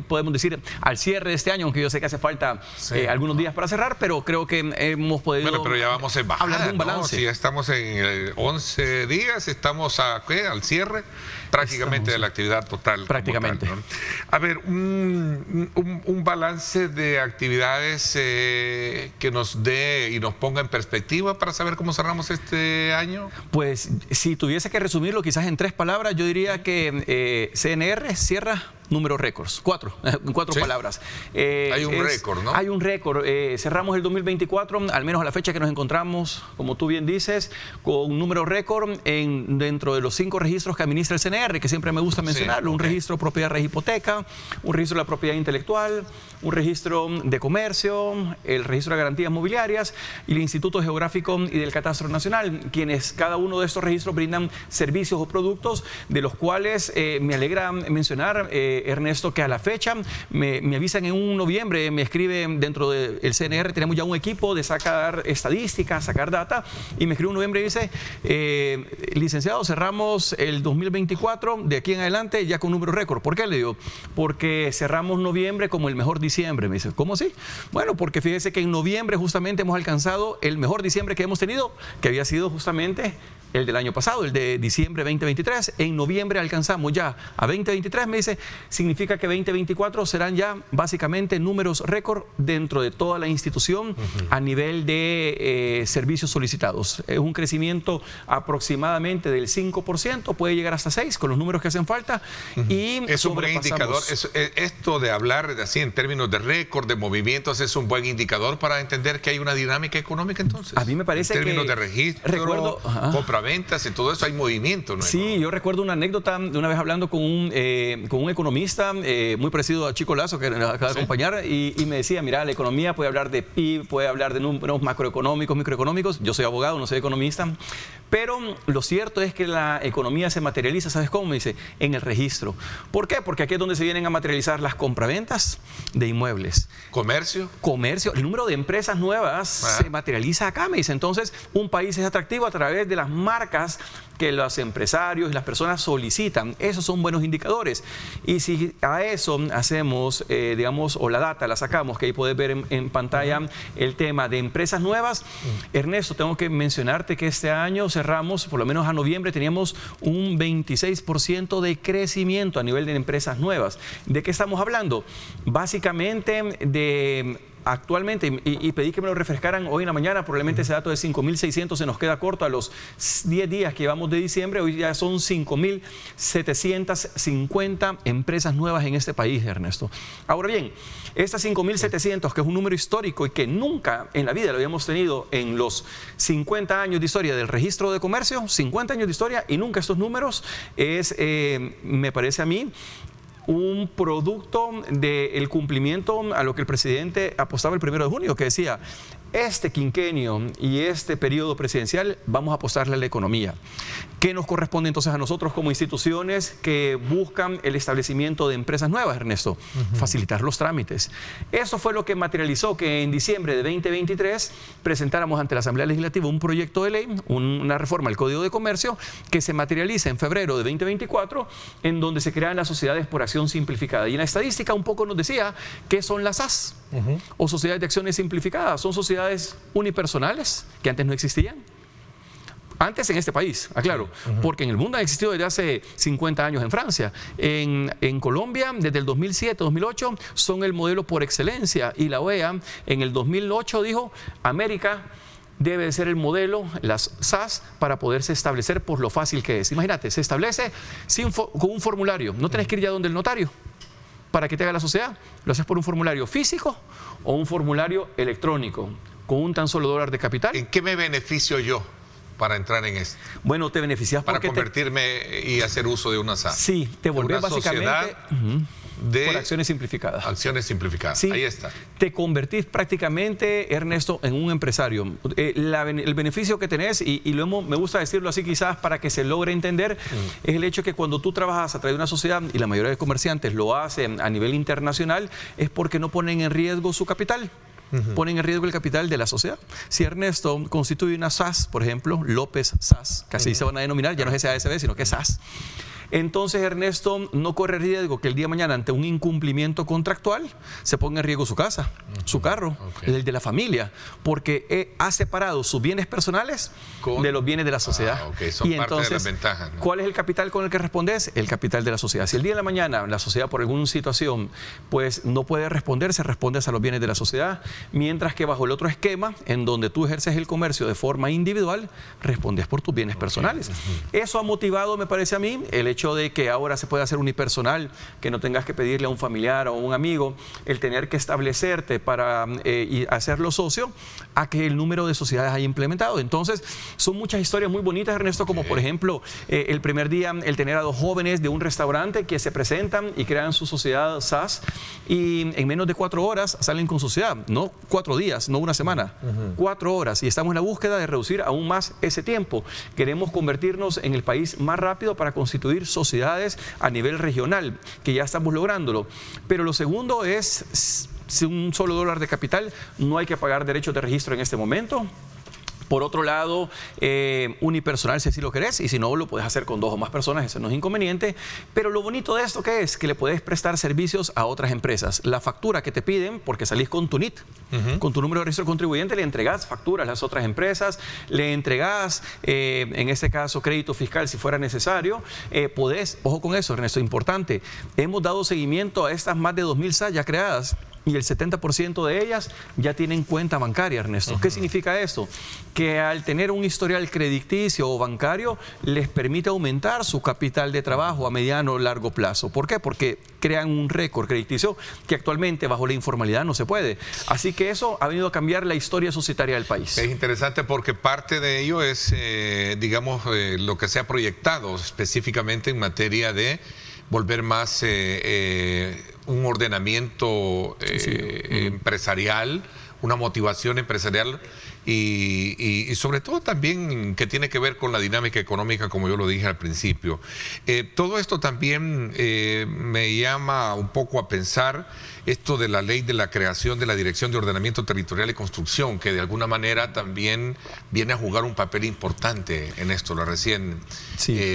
Speaker 4: Podemos decir al cierre de este año, aunque yo sé que hace falta algunos días para cerrar, pero creo que hemos podido...
Speaker 1: Bueno, pero ya vamos en bajada,
Speaker 4: hablar de un balance.
Speaker 1: ¿no? Si ya estamos en 11 días, estamos al cierre prácticamente de la actividad total.
Speaker 4: Prácticamente.
Speaker 1: Tal, ¿no? A ver, un balance de actividades que nos dé y nos ponga en perspectiva para saber cómo cerramos este año.
Speaker 4: Pues si tuviese que resumirlo quizás en 3 palabras, yo diría que CNR cierra números récords, en cuatro
Speaker 1: ¿Sí?
Speaker 4: palabras.
Speaker 1: Hay un récord, ¿no?
Speaker 4: Hay un récord. Cerramos el 2024, al menos a la fecha que nos encontramos, como tú bien dices, con un número récord dentro de los 5 registros que administra el CNR, que siempre me gusta mencionarlo. Un registro de propiedad, red hipoteca, un registro de la propiedad intelectual, un registro de comercio, el registro de garantías mobiliarias y el Instituto Geográfico y del Catastro Nacional, quienes cada uno de estos registros brindan servicios o productos, de los cuales me alegra mencionar, Ernesto, que a la fecha me avisan en noviembre, me escribe dentro del CNR, tenemos ya un equipo de sacar estadísticas, sacar data, y me escribe en noviembre y dice, licenciado, cerramos el 2024, de aquí en adelante ya con número récord. ¿Por qué? Le digo, porque cerramos noviembre como el mejor diciembre. Me dice, ¿cómo así? Bueno, porque fíjese que en noviembre justamente hemos alcanzado el mejor diciembre que hemos tenido, que había sido justamente el del año pasado, el de diciembre 2023. En noviembre alcanzamos ya a 2023, me dice, significa que 2024 serán ya básicamente números récord dentro de toda la institución a nivel de servicios solicitados. Es un crecimiento aproximadamente del 5%, puede llegar hasta 6% con los números que hacen falta. Y
Speaker 1: es un buen indicador. Esto de hablar así en términos de récord, de movimientos, es un buen indicador para entender que hay una dinámica económica entonces.
Speaker 4: A mí me parece que...
Speaker 1: En términos de registro, compraventas y todo eso hay movimiento, ¿no?
Speaker 4: Sí, yo recuerdo una anécdota de una vez hablando con un economista muy parecido a Chico Lazo, que nos acaba de acompañar, y me decía, mira, la economía puede hablar de PIB, puede hablar de números macroeconómicos, microeconómicos. Yo soy abogado, no soy economista, pero lo cierto es que la economía se materializa, ¿sabes cómo? Me dice, en el registro. ¿Por qué? Porque aquí es donde se vienen a materializar las compraventas de inmuebles.
Speaker 1: ¿Comercio?
Speaker 4: Comercio. El número de empresas nuevas se materializa acá, me dice. Entonces, un país es atractivo a través de las marcas que los empresarios y las personas solicitan. Esos son buenos indicadores. Y si a eso hacemos, digamos, o la data la sacamos, que ahí puedes ver en pantalla el tema de empresas nuevas. Ernesto, tengo que mencionarte que este año cerramos, por lo menos a noviembre, teníamos un 26% de crecimiento a nivel de empresas nuevas. ¿De qué estamos hablando? Básicamente de... Actualmente, y pedí que me lo refrescaran hoy en la mañana, probablemente ese dato de 5.600 se nos queda corto a los 10 días que llevamos de diciembre. Hoy ya son 5.750 empresas nuevas en este país, Ernesto. Ahora bien, estas 5.700, que es un número histórico y que nunca en la vida lo habíamos tenido en los 50 años de historia del registro de comercio, 50 años de historia, y nunca estos números, me parece a mí, un producto del cumplimiento a lo que el presidente apostaba el 1 de junio, que decía, este quinquenio y este periodo presidencial vamos a apostarle a la economía. ¿Qué nos corresponde entonces a nosotros como instituciones que buscan el establecimiento de empresas nuevas, Ernesto? Facilitar los trámites. Eso fue lo que materializó que en diciembre de 2023 presentáramos ante la Asamblea Legislativa un proyecto de ley, una reforma al Código de Comercio, que se materializa en febrero de 2024, en donde se crean las sociedades por acción simplificada. Y en la estadística un poco nos decía qué son las SAS, o sociedades de acciones simplificadas. Son sociedades unipersonales que antes no existían. Antes en este país, aclaro, porque en el mundo han existido desde hace 50 años en Francia. En Colombia, desde el 2007-2008, son el modelo por excelencia. Y la OEA en el 2008 dijo, América debe de ser el modelo, las SAS, para poderse establecer por lo fácil que es. Imagínate, se establece con un formulario. No tenés que ir ya donde el notario para que te haga la sociedad. Lo haces por un formulario físico o un formulario electrónico, con un tan solo $1 de capital.
Speaker 1: ¿En qué me beneficio yo para entrar en esto?
Speaker 4: Bueno, te beneficias
Speaker 1: para convertirme y hacer uso de una SAS.
Speaker 4: Sí, te volvés básicamente...
Speaker 1: de
Speaker 4: por acciones simplificadas.
Speaker 1: Acciones simplificadas.
Speaker 4: Sí,
Speaker 1: ahí está.
Speaker 4: te convertís prácticamente, Ernesto, en un empresario. El beneficio que tenés, me gusta decirlo así quizás para que se logre entender, es el hecho que cuando tú trabajas a través de una sociedad, y la mayoría de comerciantes lo hacen a nivel internacional, es porque no ponen en riesgo su capital. Ponen en riesgo el capital de la sociedad. Si Ernesto constituye una SAS, por ejemplo, López SAS, que así se van a denominar, ya no es SASB, sino que es SAS. Entonces Ernesto no corre riesgo que el día de mañana ante un incumplimiento contractual se ponga en riesgo su casa, su carro, el de la familia, porque ha separado sus bienes personales de los bienes de la sociedad.
Speaker 1: Son
Speaker 4: y
Speaker 1: parte
Speaker 4: entonces,
Speaker 1: de las ventajas, ¿no?
Speaker 4: ¿Cuál es el capital con el que respondes? El capital de la sociedad. Si el día de la mañana la sociedad por alguna situación pues no puede responderse, respondes a los bienes de la sociedad, mientras que bajo el otro esquema, en donde tú ejerces el comercio de forma individual, respondes por tus bienes personales. Eso ha motivado, me parece a mí, el hecho de que ahora se puede hacer unipersonal, que no tengas que pedirle a un familiar o a un amigo el tener que establecerte para y hacerlo socio, a que el número de sociedades haya implementado. Entonces, son muchas historias muy bonitas, Ernesto, como por ejemplo, el primer día, el tener a 2 jóvenes de un restaurante que se presentan y crean su sociedad SAS, y en menos de 4 horas salen con sociedad, no 4 días, no una semana, 4 horas, y estamos en la búsqueda de reducir aún más ese tiempo. Queremos convertirnos en el país más rápido para constituir sociedades a nivel regional, que ya estamos lográndolo. Pero lo segundo es, si un solo dólar de capital, no hay que pagar derechos de registro en este momento. Por otro lado, unipersonal si así lo querés, y si no, lo puedes hacer con 2 o más personas, eso no es inconveniente. Pero lo bonito de esto, ¿qué es? Que le puedes prestar servicios a otras empresas. La factura que te piden, porque salís con tu NIT, con tu número de registro contribuyente, le entregás facturas a las otras empresas, le entregás, en este caso, crédito fiscal si fuera necesario. Podés, ojo con eso, Ernesto, importante, hemos dado seguimiento a estas más de 2.000 SAS ya creadas, y el 70% de ellas ya tienen cuenta bancaria, Ernesto. ¿Qué significa esto? Que al tener un historial crediticio o bancario, les permite aumentar su capital de trabajo a mediano o largo plazo. ¿Por qué? Porque crean un récord crediticio que actualmente bajo la informalidad no se puede. Así que eso ha venido a cambiar la historia societaria del país.
Speaker 1: Es interesante porque parte de ello es, digamos, lo que se ha proyectado específicamente en materia de volver más un ordenamiento empresarial, una motivación empresarial y sobre todo también que tiene que ver con la dinámica económica, como yo lo dije al principio. Todo esto también me llama un poco a pensar esto de la ley de la creación de la Dirección de Ordenamiento Territorial y Construcción, que de alguna manera también viene a jugar un papel importante en esto, los recién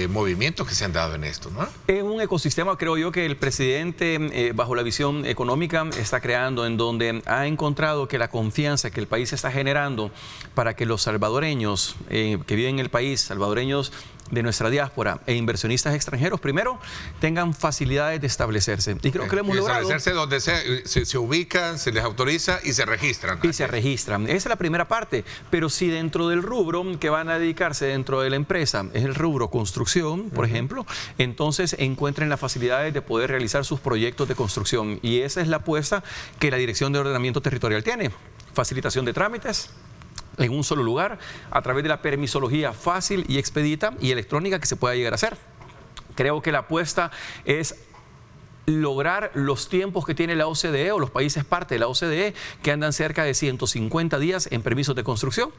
Speaker 1: movimientos que se han dado en esto, ¿no?
Speaker 4: Es un ecosistema, creo yo, que el presidente, bajo la visión económica, está creando, en donde ha encontrado que la confianza que el país está generando para que los salvadoreños que viven en el país, salvadoreños de nuestra diáspora e inversionistas extranjeros, primero, tengan facilidades de establecerse. Y creo que lo hemos logrado.
Speaker 1: Establecerse donde se ubican, se les autoriza y se registran.
Speaker 4: Y se registran. Esa es la primera parte. Pero si dentro del rubro que van a dedicarse dentro de la empresa es el rubro construcción, por ejemplo, entonces encuentren las facilidades de poder realizar sus proyectos de construcción. Y esa es la apuesta que la Dirección de Ordenamiento Territorial tiene. Facilitación de trámites en un solo lugar, a través de la permisología fácil y expedita y electrónica que se pueda llegar a hacer. Creo que la apuesta es lograr los tiempos que tiene la OCDE o los países parte de la OCDE, que andan cerca de 150 días en permisos de construcción,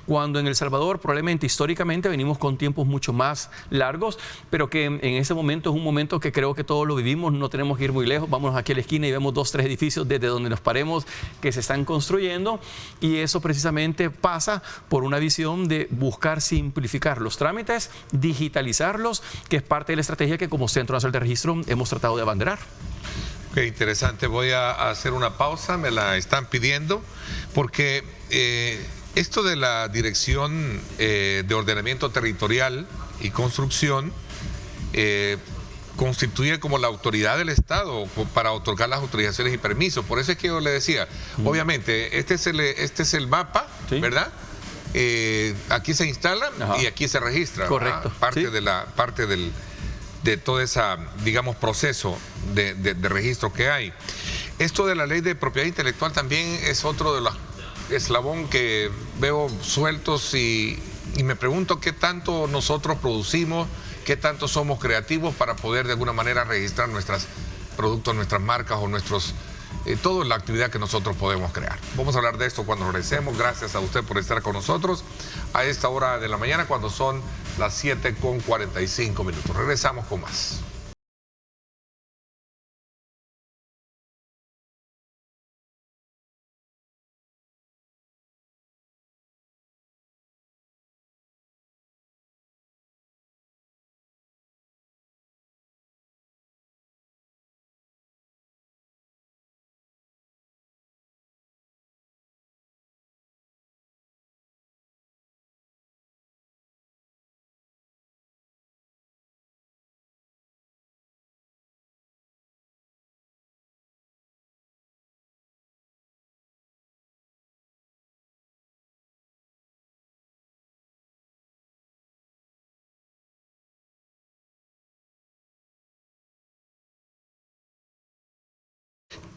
Speaker 4: cuando en El Salvador probablemente históricamente venimos con tiempos mucho más largos, pero que en ese momento es un momento que creo que todos lo vivimos, no tenemos que ir muy lejos, vámonos aquí a la esquina y vemos 2 o 3 edificios desde donde nos paremos que se están construyendo, y eso precisamente pasa por una visión de buscar simplificar los trámites, digitalizarlos, que es parte de la estrategia que como Centro Nacional de Registro hemos tratado de abanderar.
Speaker 1: Qué interesante, voy a hacer una pausa, me la están pidiendo, porque esto de la Dirección de Ordenamiento Territorial y Construcción constituye como la autoridad del Estado para otorgar las autorizaciones y permisos. Por eso es que yo le decía, obviamente, este es el mapa, ¿sí? ¿Verdad? Aquí se instala y aquí se registra.
Speaker 4: Correcto.
Speaker 1: Parte de todo ese, digamos, proceso de registro que hay. Esto de la ley de propiedad intelectual también es otro de los eslabón que veo sueltos y me pregunto qué tanto nosotros producimos, qué tanto somos creativos para poder de alguna manera registrar nuestras productos, nuestras marcas o nuestros... toda la actividad que nosotros podemos crear. Vamos a hablar de esto cuando regresemos. Gracias a usted por estar con nosotros a esta hora de la mañana, cuando son las 7:45. Regresamos con más.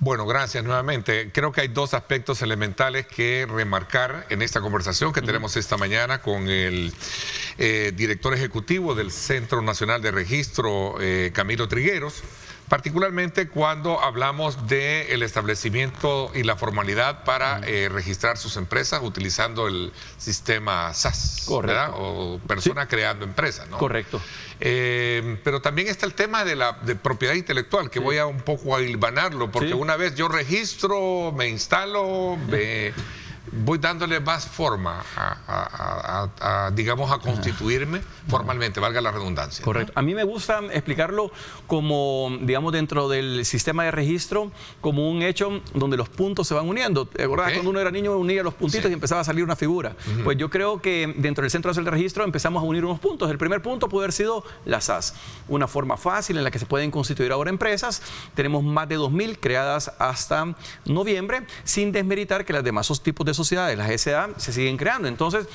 Speaker 1: Bueno, gracias nuevamente. Creo que hay dos aspectos elementales que remarcar en esta conversación que tenemos esta mañana con el director ejecutivo del Centro Nacional de Registro, Camilo Trigueros, particularmente cuando hablamos del establecimiento y la formalidad para registrar sus empresas utilizando el sistema SAS, ¿verdad? O persona creando empresas, ¿no?
Speaker 4: Correcto.
Speaker 1: Pero también está el tema de propiedad intelectual, que voy a un poco a hilvanarlo, porque una vez yo registro, me instalo, voy dándole más forma digamos, a constituirme formalmente, valga la redundancia.
Speaker 4: Correcto. A mí me gusta explicarlo como, digamos, dentro del sistema de registro, como un hecho donde los puntos se van uniendo. ¿Verdad? Cuando uno era niño unía los puntitos y empezaba a salir una figura. Pues yo creo que dentro del Centro Nacional de Registro empezamos a unir unos puntos. El primer punto puede haber sido la SAS, una forma fácil en la que se pueden constituir ahora empresas. Tenemos más de 2.000 creadas hasta noviembre, sin desmeritar que las demás tipos de sociedades, las SA, se siguen creando. Entonces,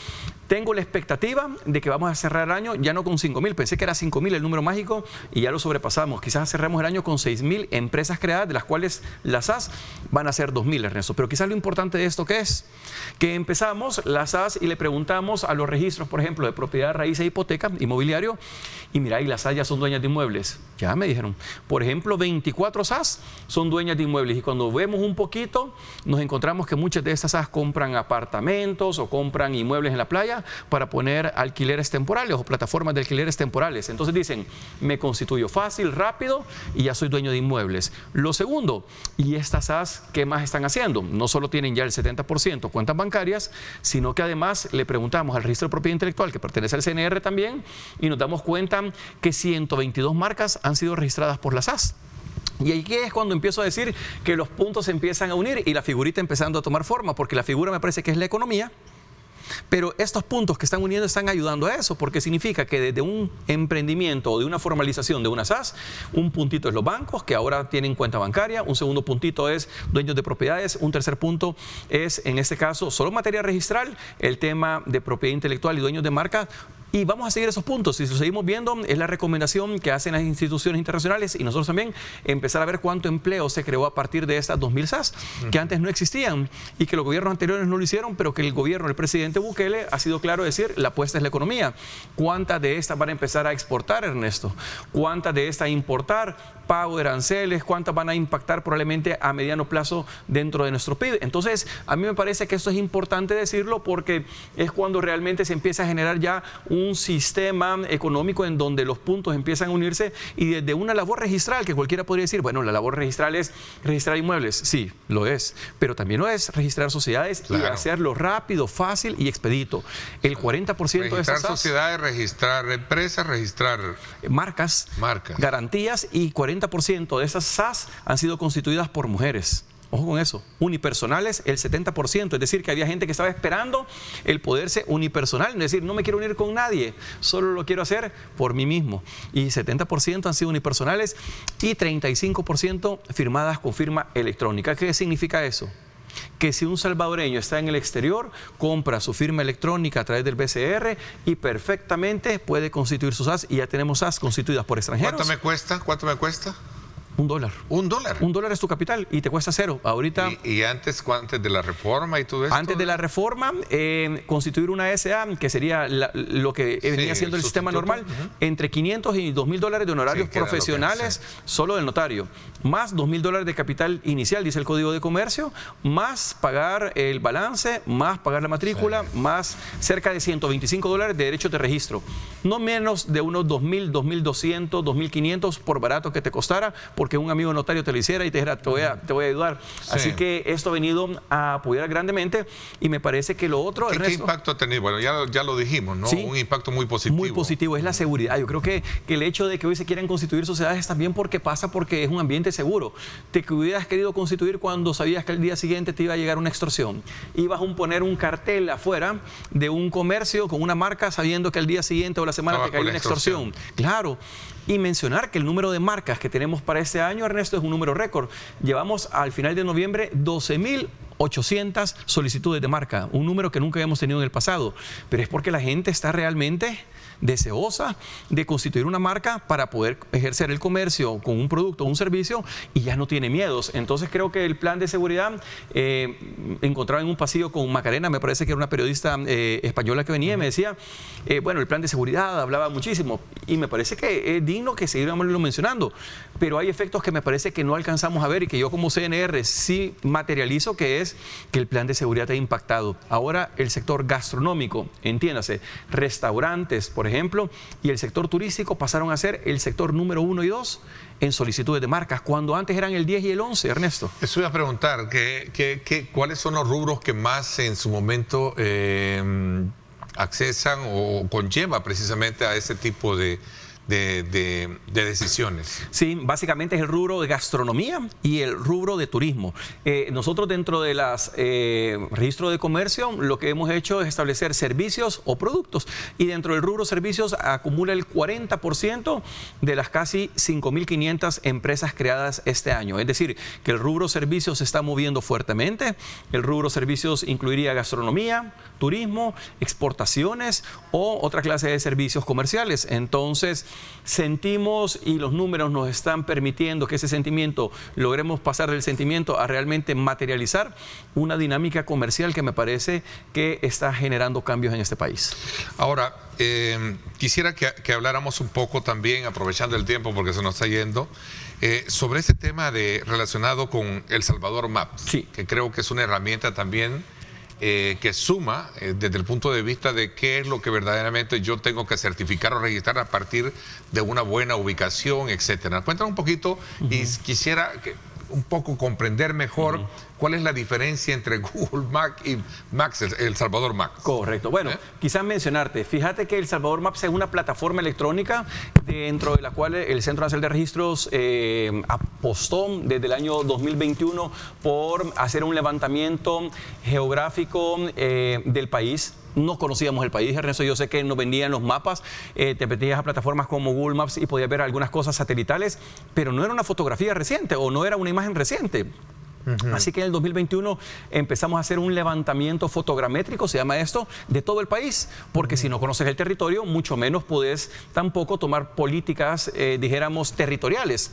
Speaker 4: tengo la expectativa de que vamos a cerrar el año ya no con 5.000, pensé que era 5.000 el número mágico y ya lo sobrepasamos. Quizás cerremos el año con 6.000 empresas creadas, de las cuales las SAS van a ser 2.000, Ernesto. Pero quizás lo importante de esto, ¿qué es? Que empezamos las SAS y le preguntamos a los registros, por ejemplo, de propiedad, raíz e hipoteca, inmobiliario, y mira, y las SAS ya son dueñas de inmuebles. Ya me dijeron. Por ejemplo, 24 SAS son dueñas de inmuebles y cuando vemos un poquito, nos encontramos que muchas de estas SAS compran apartamentos o compran inmuebles en la playa para poner alquileres temporales o plataformas de alquileres temporales. Entonces dicen, me constituyo fácil, rápido y ya soy dueño de inmuebles. Lo segundo, ¿y estas SAS qué más están haciendo? No solo tienen ya el 70% cuentas bancarias, sino que además le preguntamos al registro de propiedad intelectual, que pertenece al CNR también, y nos damos cuenta que 122 marcas han sido registradas por las SAS. Y aquí es cuando empiezo a decir que los puntos se empiezan a unir y la figurita empezando a tomar forma, porque la figura me parece que es la economía. Pero estos puntos que están uniendo están ayudando a eso, porque significa que desde un emprendimiento o de una formalización de una SAS, un puntito es los bancos, que ahora tienen cuenta bancaria, un segundo puntito es dueños de propiedades, un tercer punto es, en este caso, solo materia registral, el tema de propiedad intelectual y dueños de marca. Y vamos a seguir esos puntos. Si lo seguimos viendo, es la recomendación que hacen las instituciones internacionales y nosotros también, empezar a ver cuánto empleo se creó a partir de estas 2.000 SAS, que antes no existían y que los gobiernos anteriores no lo hicieron, pero que el gobierno del presidente Bukele ha sido claro decir, la apuesta es la economía. ¿Cuántas de estas van a empezar a exportar, Ernesto? ¿Cuántas de estas a importar? Pago de aranceles, ¿cuántas van a impactar probablemente a mediano plazo dentro de nuestro PIB? Entonces, a mí me parece que esto es importante decirlo porque es cuando realmente se empieza a generar ya un sistema económico en donde los puntos empiezan a unirse y desde una labor registral, que cualquiera podría decir, bueno, la labor registral es registrar inmuebles. Sí, lo es, pero también lo es registrar sociedades y hacerlo rápido, fácil y expedito. El 40% de esas
Speaker 1: sociedades, registrar empresas, registrar
Speaker 4: marcas, garantías, y 40% de esas SAS han sido constituidas por mujeres. Ojo con eso, unipersonales el 70%, es decir, que había gente que estaba esperando el poderse unipersonal, es decir, no me quiero unir con nadie, solo lo quiero hacer por mí mismo. Y 70% han sido unipersonales y 35% firmadas con firma electrónica. ¿Qué significa eso? Que si un salvadoreño está en el exterior, compra su firma electrónica a través del BCR y perfectamente puede constituir sus SAS, y ya tenemos SAS constituidas por extranjeros.
Speaker 1: ¿Cuánto me cuesta? $1.
Speaker 4: $1 es tu capital y te cuesta cero. Ahorita.
Speaker 1: ¿Y antes de la reforma y todo esto?
Speaker 4: Antes de la reforma, constituir una SA, que sería lo que venía siendo el sistema normal, entre $500 y $2.000 de honorarios profesionales solo del notario, más $2.000 de capital inicial, dice el Código de Comercio, más pagar el balance, más pagar la matrícula, más cerca de $125 de derechos de registro. No menos de unos $2.000, $2.200, $2.500 por barato que te costara, porque un amigo notario te lo hiciera y te dijera, te voy a ayudar. Sí. Así que esto ha venido a apoyar grandemente y me parece que lo otro...
Speaker 1: ¿Qué impacto ha tenido? Bueno, ya lo dijimos, ¿no?
Speaker 4: Sí,
Speaker 1: un impacto muy positivo.
Speaker 4: Muy positivo, es la seguridad. Yo creo que el hecho de que hoy se quieran constituir sociedades también porque es un ambiente seguro. Te hubieras querido constituir cuando sabías que al día siguiente te iba a llegar una extorsión. Ibas a poner un cartel afuera de un comercio con una marca sabiendo que al día siguiente o la semana te caía una extorsión. Claro. Y mencionar que el número de marcas que tenemos para este año, Ernesto, es un número récord. Llevamos al final de noviembre 12.800 solicitudes de marca, un número que nunca habíamos tenido en el pasado. Pero es porque la gente está realmente deseosa de constituir una marca para poder ejercer el comercio con un producto o un servicio y ya no tiene miedos. Entonces creo que el plan de seguridad, encontraba en un pasillo con Macarena, me parece que era una periodista española que venía y me decía, bueno, el plan de seguridad hablaba muchísimo y me parece que es digno que seguirlo mencionando, pero hay efectos que me parece que no alcanzamos a ver y que yo como CNR sí materializo, que es que el plan de seguridad ha impactado. Ahora el sector gastronómico, entiéndase, restaurantes, por ejemplo, y el sector turístico pasaron a ser el sector número 1 y 2 en solicitudes de marcas, cuando antes eran el 10 y el 11, Ernesto.
Speaker 1: Eso iba a preguntar, ¿cuáles son los rubros que más en su momento accesan o conlleva precisamente a ese tipo de decisiones?
Speaker 4: Sí, básicamente es el rubro de gastronomía y el rubro de turismo. Nosotros dentro de las registro de comercio lo que hemos hecho es establecer servicios o productos y dentro del rubro servicios acumula el 40% de las casi 5.500 empresas creadas este año. Es decir, que el rubro servicios se está moviendo fuertemente. El rubro servicios incluiría gastronomía, turismo, exportaciones o otra clase de servicios comerciales. Entonces, sentimos y los números nos están permitiendo que ese sentimiento, logremos pasar del sentimiento a realmente materializar una dinámica comercial que me parece que está generando cambios en este país.
Speaker 1: Ahora, quisiera que habláramos un poco también, aprovechando el tiempo porque se nos está yendo, sobre ese tema relacionado con El Salvador Maps,
Speaker 4: sí,
Speaker 1: que creo que es una herramienta también que suma desde el punto de vista de qué es lo que verdaderamente yo tengo que certificar o registrar a partir de una buena ubicación, etcétera. Cuéntanos un poquito y quisiera un poco comprender mejor cuál es la diferencia entre Google Maps y Maps, El Salvador Maps.
Speaker 4: Correcto. Bueno, quizás mencionarte, fíjate que El Salvador Maps es una plataforma electrónica dentro de la cual el Centro Nacional de Registros apostó desde el año 2021 por hacer un levantamiento geográfico del país. No conocíamos el país, Ernesto. Yo sé que nos vendían los mapas, te metías a plataformas como Google Maps y podías ver algunas cosas satelitales, pero no era una fotografía reciente o no era una imagen reciente. Así que en el 2021 empezamos a hacer un levantamiento fotogramétrico, se llama esto, de todo el país, porque si no conoces el territorio, mucho menos podés tampoco tomar políticas, dijéramos, territoriales.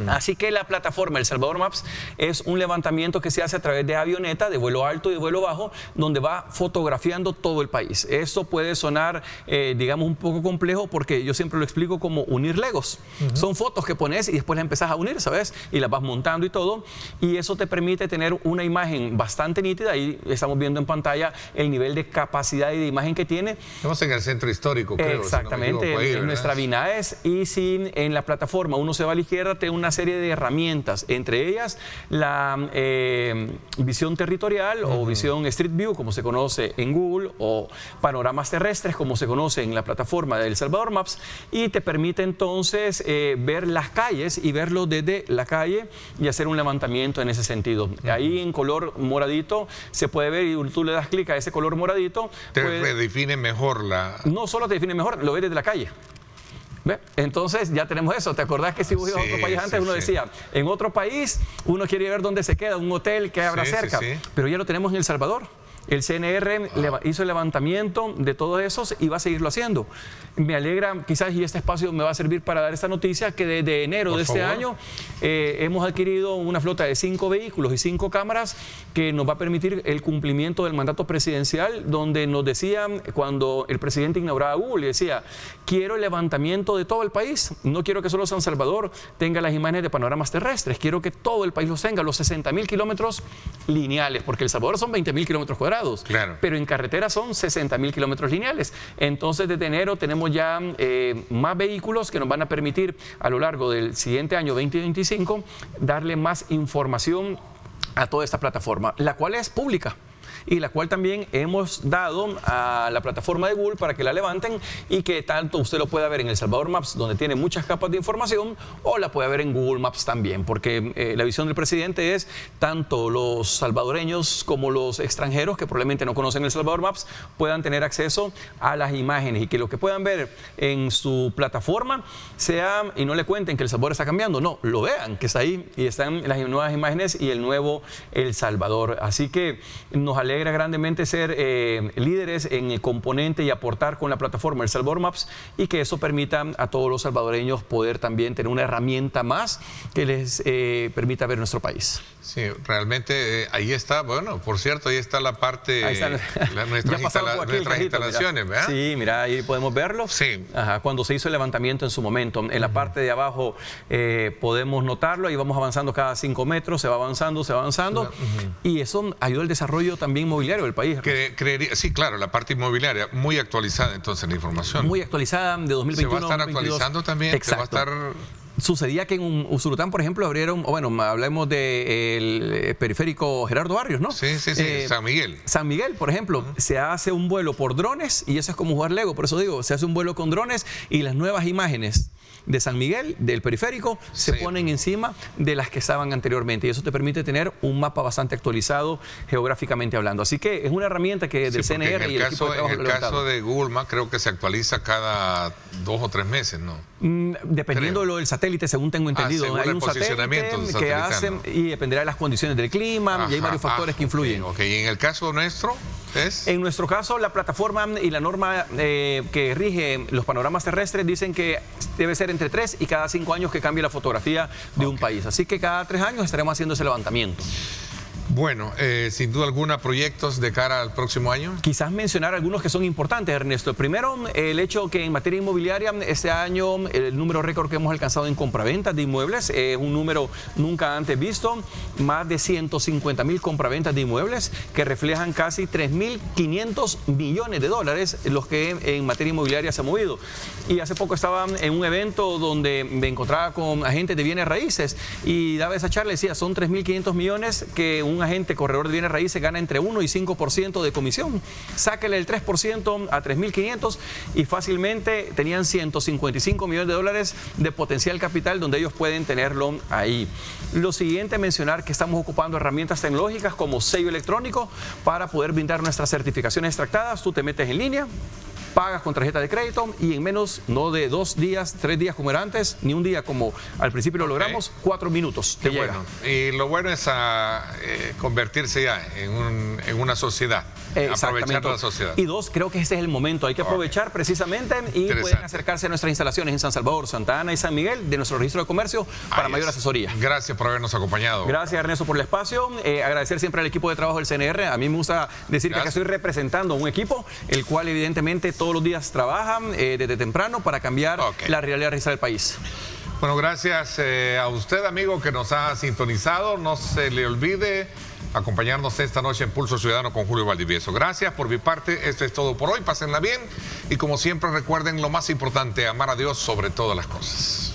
Speaker 4: Así que la plataforma El Salvador Maps es un levantamiento que se hace a través de avioneta, de vuelo alto y de vuelo bajo, donde va fotografiando todo el país. Eso puede sonar, digamos, un poco complejo, porque yo siempre lo explico como unir legos. Son fotos que pones y después las empezás a unir, ¿sabes? Y las vas montando y todo, y eso te permite tener una imagen bastante nítida. Ahí estamos viendo en pantalla el nivel de capacidad y de imagen que tiene.
Speaker 1: Estamos en el centro histórico, creo.
Speaker 4: Exactamente,
Speaker 1: si no me equivoco,
Speaker 4: en nuestra Vinaes. Y si en la plataforma uno se va a la izquierda, tiene una serie de herramientas, entre ellas la visión territorial o visión Street View, como se conoce en Google, o panoramas terrestres, como se conoce en la plataforma de El Salvador Maps, y te permite entonces ver las calles y verlo desde la calle y hacer un levantamiento en ese sentido. Ahí en color moradito se puede ver, y tú le das clic a ese color moradito.
Speaker 1: Te redefine mejor la...
Speaker 4: No solo te define mejor, lo ves desde la calle. ¿Ve? Entonces ya tenemos eso. ¿Te acordás que si vos ibas a otro país antes uno decía, en otro país uno quiere ver dónde se queda, un hotel que habrá cerca? Pero ya lo tenemos en El Salvador. El CNR hizo el levantamiento de todos esos y va a seguirlo haciendo. Me alegra, quizás, y este espacio me va a servir para dar esta noticia, que desde enero de este año hemos adquirido una flota de 5 vehículos y 5 cámaras que nos va a permitir el cumplimiento del mandato presidencial, donde nos decían, cuando el presidente inauguraba Google, decía, quiero el levantamiento de todo el país, no quiero que solo San Salvador tenga las imágenes de panoramas terrestres, quiero que todo el país los tenga, los 60.000 kilómetros lineales, porque El Salvador son 20.000 kilómetros cuadrados,
Speaker 1: claro,
Speaker 4: pero en carretera son 60.000 kilómetros lineales. Entonces, desde enero tenemos ya más vehículos que nos van a permitir a lo largo del siguiente año 2025 darle más información a toda esta plataforma, la cual es pública y la cual también hemos dado a la plataforma de Google para que la levanten y que tanto usted lo pueda ver en El Salvador Maps, donde tiene muchas capas de información, o la pueda ver en Google Maps también, porque la visión del presidente es tanto los salvadoreños como los extranjeros que probablemente no conocen El Salvador Maps puedan tener acceso a las imágenes y que lo que puedan ver en su plataforma sea, y no le cuenten que El Salvador está cambiando, no, lo vean que está ahí y están las nuevas imágenes y el nuevo El Salvador. Así que nos alegra grandemente ser líderes en el componente y aportar con la plataforma El Salvador Maps, y que eso permita a todos los salvadoreños poder también tener una herramienta más que les permita ver nuestro país.
Speaker 1: Sí, realmente ahí está, bueno, por cierto, ahí está la parte,
Speaker 4: ahí está,
Speaker 1: nuestras instalaciones,
Speaker 4: mira.
Speaker 1: ¿verdad?
Speaker 4: Sí, mira, ahí podemos verlo.
Speaker 1: Sí.
Speaker 4: Ajá, cuando se hizo el levantamiento en su momento. En la parte de abajo podemos notarlo, ahí vamos avanzando cada 5 metros, se va avanzando, y eso ayuda al desarrollo también inmobiliario del país.
Speaker 1: Creería, sí, claro, la parte inmobiliaria, muy actualizada entonces la información.
Speaker 4: Muy actualizada, de 2021.
Speaker 1: Se va a estar actualizando también.
Speaker 4: Exacto.
Speaker 1: Se va a estar...
Speaker 4: Sucedía que en Usulután, por ejemplo, abrieron, bueno, hablemos del periférico Gerardo Barrios, ¿no?
Speaker 1: Sí, San Miguel.
Speaker 4: San Miguel, por ejemplo, se hace un vuelo por drones y eso es como jugar Lego, por eso digo, se hace un vuelo con drones y las nuevas imágenes de San Miguel, del periférico, se ponen encima de las que estaban anteriormente, y eso te permite tener un mapa bastante actualizado geográficamente hablando. Así que es una herramienta que del CNR y el equipo de trabajo.
Speaker 1: En el caso de Google Maps creo que se actualiza cada 2 o 3 meses, ¿no?
Speaker 4: Dependiendo de lo del satélite, según tengo entendido. Hay un satélite que hacen y dependerá de las condiciones del clima, y hay varios factores que influyen.
Speaker 1: Ok, ¿y en el caso nuestro?
Speaker 4: En nuestro caso, la plataforma y la norma que rige los panoramas terrestres dicen que debe ser entre 3 y cada 5 años que cambie la fotografía de un país. Así que cada 3 años estaremos haciendo ese levantamiento.
Speaker 1: Bueno, sin duda alguna, proyectos de cara al próximo año.
Speaker 4: Quizás mencionar algunos que son importantes, Ernesto. Primero, el hecho que en materia inmobiliaria, este año el número récord que hemos alcanzado en compraventas de inmuebles es un número nunca antes visto. Más de 150.000 compraventas de inmuebles que reflejan casi 3.500 millones de dólares los que en materia inmobiliaria se ha movido. Y hace poco estaba en un evento donde me encontraba con agentes de bienes raíces y daba esa charla y decía, son 3.500 millones que un agente corredor de bienes raíces gana entre 1 y 5% de comisión. Sáquele el 3% a 3.500 y fácilmente tenían 155 millones de dólares de potencial capital donde ellos pueden tenerlo ahí. Lo siguiente, mencionar que estamos ocupando herramientas tecnológicas como sello electrónico para poder brindar nuestras certificaciones extractadas. Tú te metes en línea, pagas con tarjeta de crédito y en menos, no de 2 días, 3 días como era antes, ni un día como al principio lo logramos, 4 minutos te llega.
Speaker 1: Bueno. Y lo bueno es convertirse ya en una sociedad, aprovechar la sociedad.
Speaker 4: Y 2, creo que ese es el momento, hay que aprovechar precisamente y pueden acercarse a nuestras instalaciones en San Salvador, Santa Ana y San Miguel de nuestro registro de comercio para mayor asesoría.
Speaker 1: Gracias por habernos acompañado.
Speaker 4: Gracias, Ernesto, por el espacio. Agradecer siempre al equipo de trabajo del CNR. A mí me gusta decir que acá estoy representando un equipo, el cual evidentemente todos los días trabajan desde temprano para cambiar la realidad registral del país.
Speaker 1: Bueno, gracias a usted, amigo, que nos ha sintonizado. No se le olvide acompañarnos esta noche en Pulso Ciudadano con Julio Valdivieso. Gracias por mi parte. Esto es todo por hoy. Pásenla bien. Y como siempre, recuerden lo más importante, amar a Dios sobre todas las cosas.